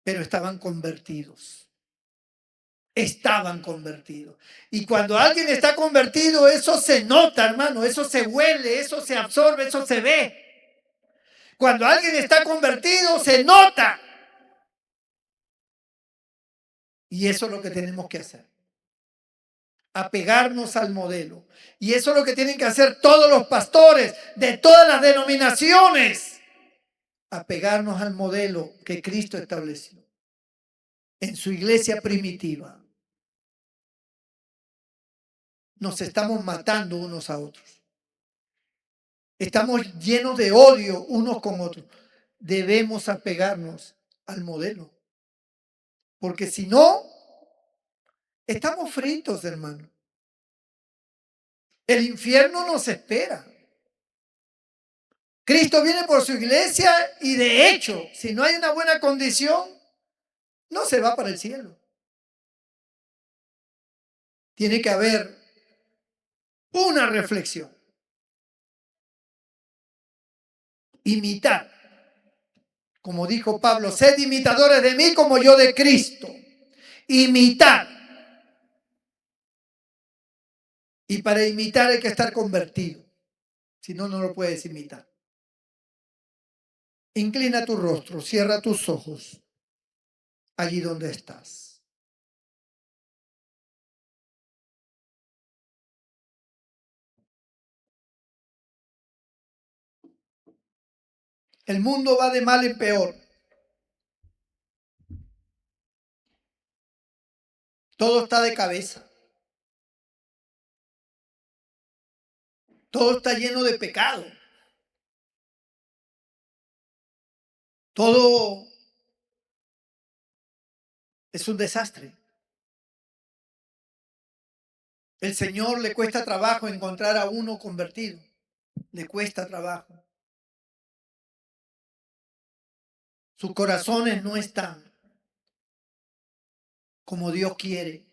Pero estaban convertidos. Estaban convertidos. Y cuando alguien está convertido, eso se nota, hermano, eso se huele, eso se absorbe, eso se ve. Cuando alguien está convertido, se nota. Y eso es lo que tenemos que hacer. Apegarnos al modelo. Y eso es lo que tienen que hacer todos los pastores de todas las denominaciones. Apegarnos al modelo que Cristo estableció en su iglesia primitiva. nos estamos matando unos a otros. Estamos llenos de odio unos con otros. Debemos apegarnos al modelo. Porque si no, estamos fritos, hermano. El infierno nos espera. Cristo viene por su iglesia y de hecho, si no hay una buena condición, no se va para el cielo. Tiene que haber una reflexión. Imitar. Como dijo Pablo, sed imitadores de mí como yo de Cristo. Imitar. Y para imitar hay que estar convertido. Si no, no lo puedes imitar. Inclina tu rostro, cierra tus ojos allí donde estás. El mundo va de mal en peor. Todo está de cabeza. Todo está lleno de pecado. Todo es un desastre. El Señor le cuesta trabajo encontrar a uno convertido. Le cuesta trabajo. Sus corazones no están como Dios quiere.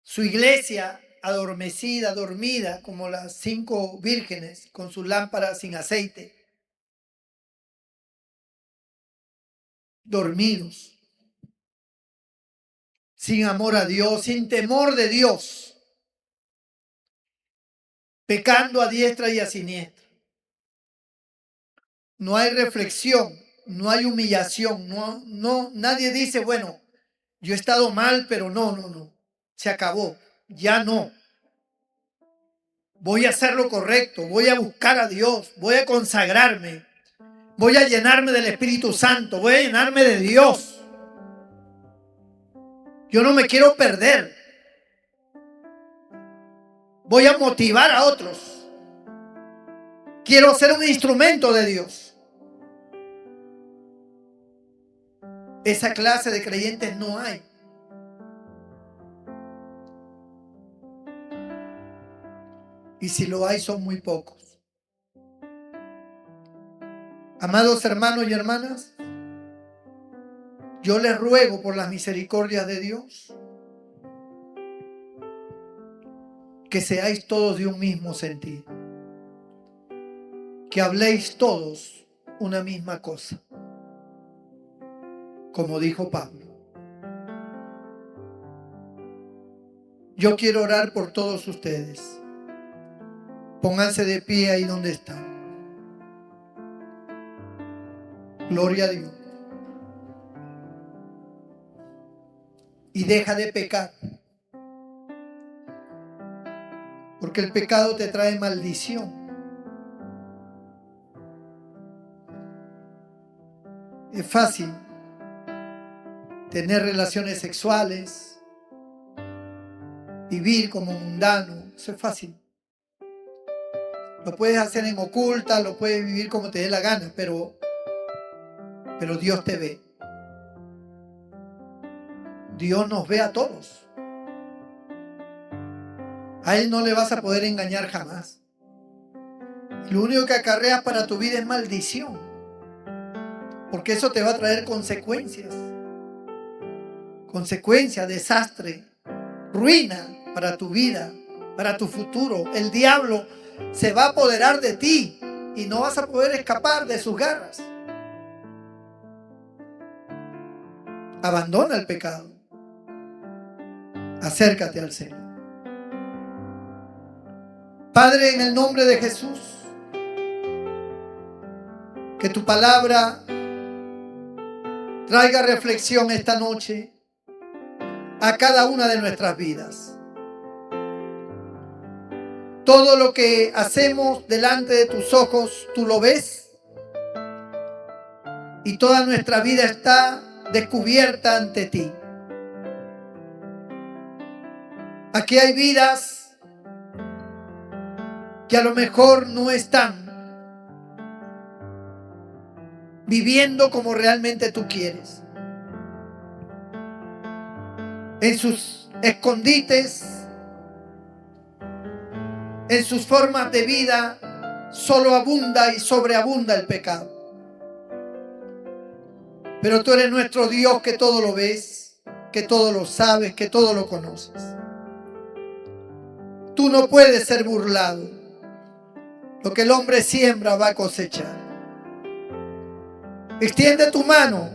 Su iglesia adormecida, dormida, como las 5 vírgenes con sus lámparas sin aceite. Dormidos. Sin amor a Dios, sin temor de Dios. Pecando a diestra y a siniestra. No hay reflexión, no hay humillación, nadie dice, bueno, yo he estado mal, pero no, se acabó, ya no. Voy a hacer lo correcto, voy a buscar a Dios, voy a consagrarme, voy a llenarme del Espíritu Santo, voy a llenarme de Dios. Yo no me quiero perder. Voy a motivar a otros. Quiero ser un instrumento de Dios. Esa clase de creyentes no hay. Y si lo hay, son muy pocos. Amados hermanos y hermanas, yo les ruego por las misericordias de Dios que seáis todos de un mismo sentir, que habléis todos una misma cosa, como dijo Pablo. Yo quiero orar por todos ustedes. Pónganse de pie ahí donde están. Gloria a Dios. Y deja de pecar. Porque el pecado te trae maldición. Es fácil tener relaciones sexuales, vivir como mundano. Eso es fácil. Lo puedes hacer en oculta, lo puedes vivir como te dé la gana, pero Dios te ve. Dios nos ve a todos. A Él no le vas a poder engañar jamás. Lo único que acarreas para tu vida es maldición, porque eso te va a traer consecuencias. Consecuencias, desastre, ruina para tu vida, para tu futuro. El diablo se va a apoderar de ti y no vas a poder escapar de sus garras. Abandona el pecado. Acércate al Señor. Padre, en el nombre de Jesús, que tu palabra traiga reflexión esta noche a cada una de nuestras vidas. Todo lo que hacemos delante de tus ojos, tú lo ves. Y toda nuestra vida está descubierta ante ti. Aquí hay vidas que a lo mejor no están viviendo como realmente tú quieres. En sus escondites, en sus formas de vida, solo abunda y sobreabunda el pecado. Pero tú eres nuestro Dios que todo lo ves, que todo lo sabes, que todo lo conoces. Tú no puedes ser burlado. Lo que el hombre siembra va a cosechar. Extiende tu mano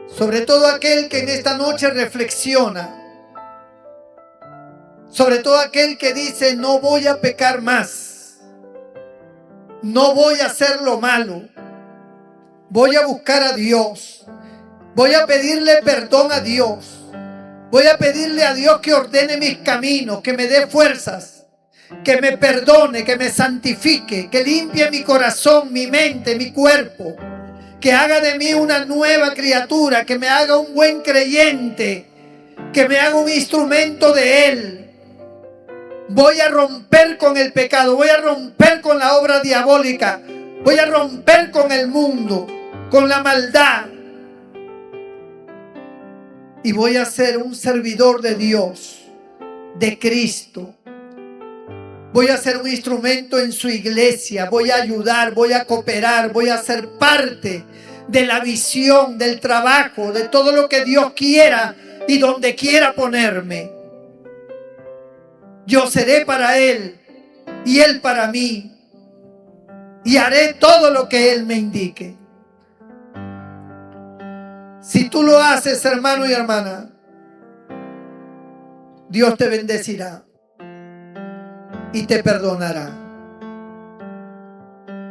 sobre todo aquel que en esta noche reflexiona, sobre todo aquel que dice: no voy a pecar más, no voy a hacer lo malo, voy a buscar a Dios, voy a pedirle perdón a Dios, voy a pedirle a Dios que ordene mis caminos, que me dé fuerzas, que me perdone, que me santifique, que limpie mi corazón, mi mente, mi cuerpo, que haga de mí una nueva criatura, que me haga un buen creyente, que me haga un instrumento de Él. Voy a romper con el pecado, voy a romper con la obra diabólica, voy a romper con el mundo, con la maldad. Y voy a ser un servidor de Dios, de Cristo. Voy a ser un instrumento en su iglesia, voy a ayudar, voy a cooperar, voy a ser parte de la visión, del trabajo, de todo lo que Dios quiera y donde quiera ponerme. Yo seré para Él y Él para mí, y haré todo lo que Él me indique. Si tú lo haces, hermano y hermana, Dios te bendecirá y te perdonará.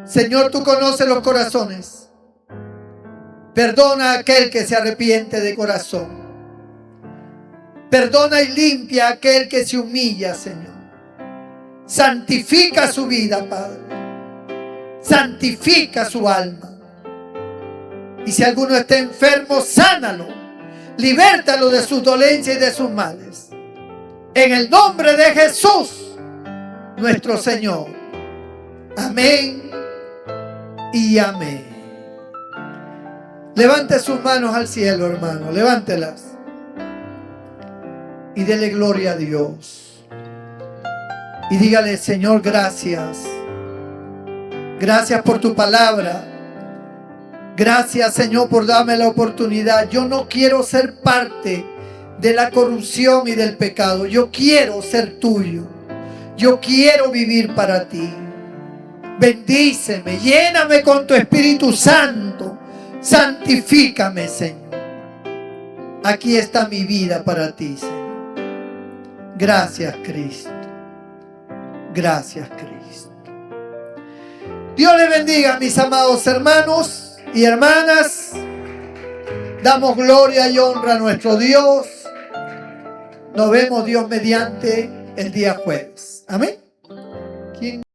Señor, tú conoces los corazones. Perdona a aquel que se arrepiente de corazón. Perdona y limpia a aquel que se humilla, Señor. Santifica su vida, Padre. Santifica su alma. Y si alguno está enfermo, sánalo. Libértalo de sus dolencias y de sus males. En el nombre de Jesús, nuestro Señor. Amén y amén. Levante sus manos al cielo, hermano. Levántelas. Y dele gloria a Dios. Y dígale: Señor, gracias. Gracias por tu palabra. Gracias, Señor, por darme la oportunidad. Yo no quiero ser parte de la corrupción y del pecado. Yo quiero ser tuyo. Yo quiero vivir para ti. Bendíceme, lléname con tu Espíritu Santo. Santifícame, Señor. Aquí está mi vida para ti, Señor. Gracias, Cristo. Gracias, Cristo. Dios les bendiga, mis amados hermanos y hermanas. Damos gloria y honra a nuestro Dios. Nos vemos, Dios mediante, el día jueves. Amén.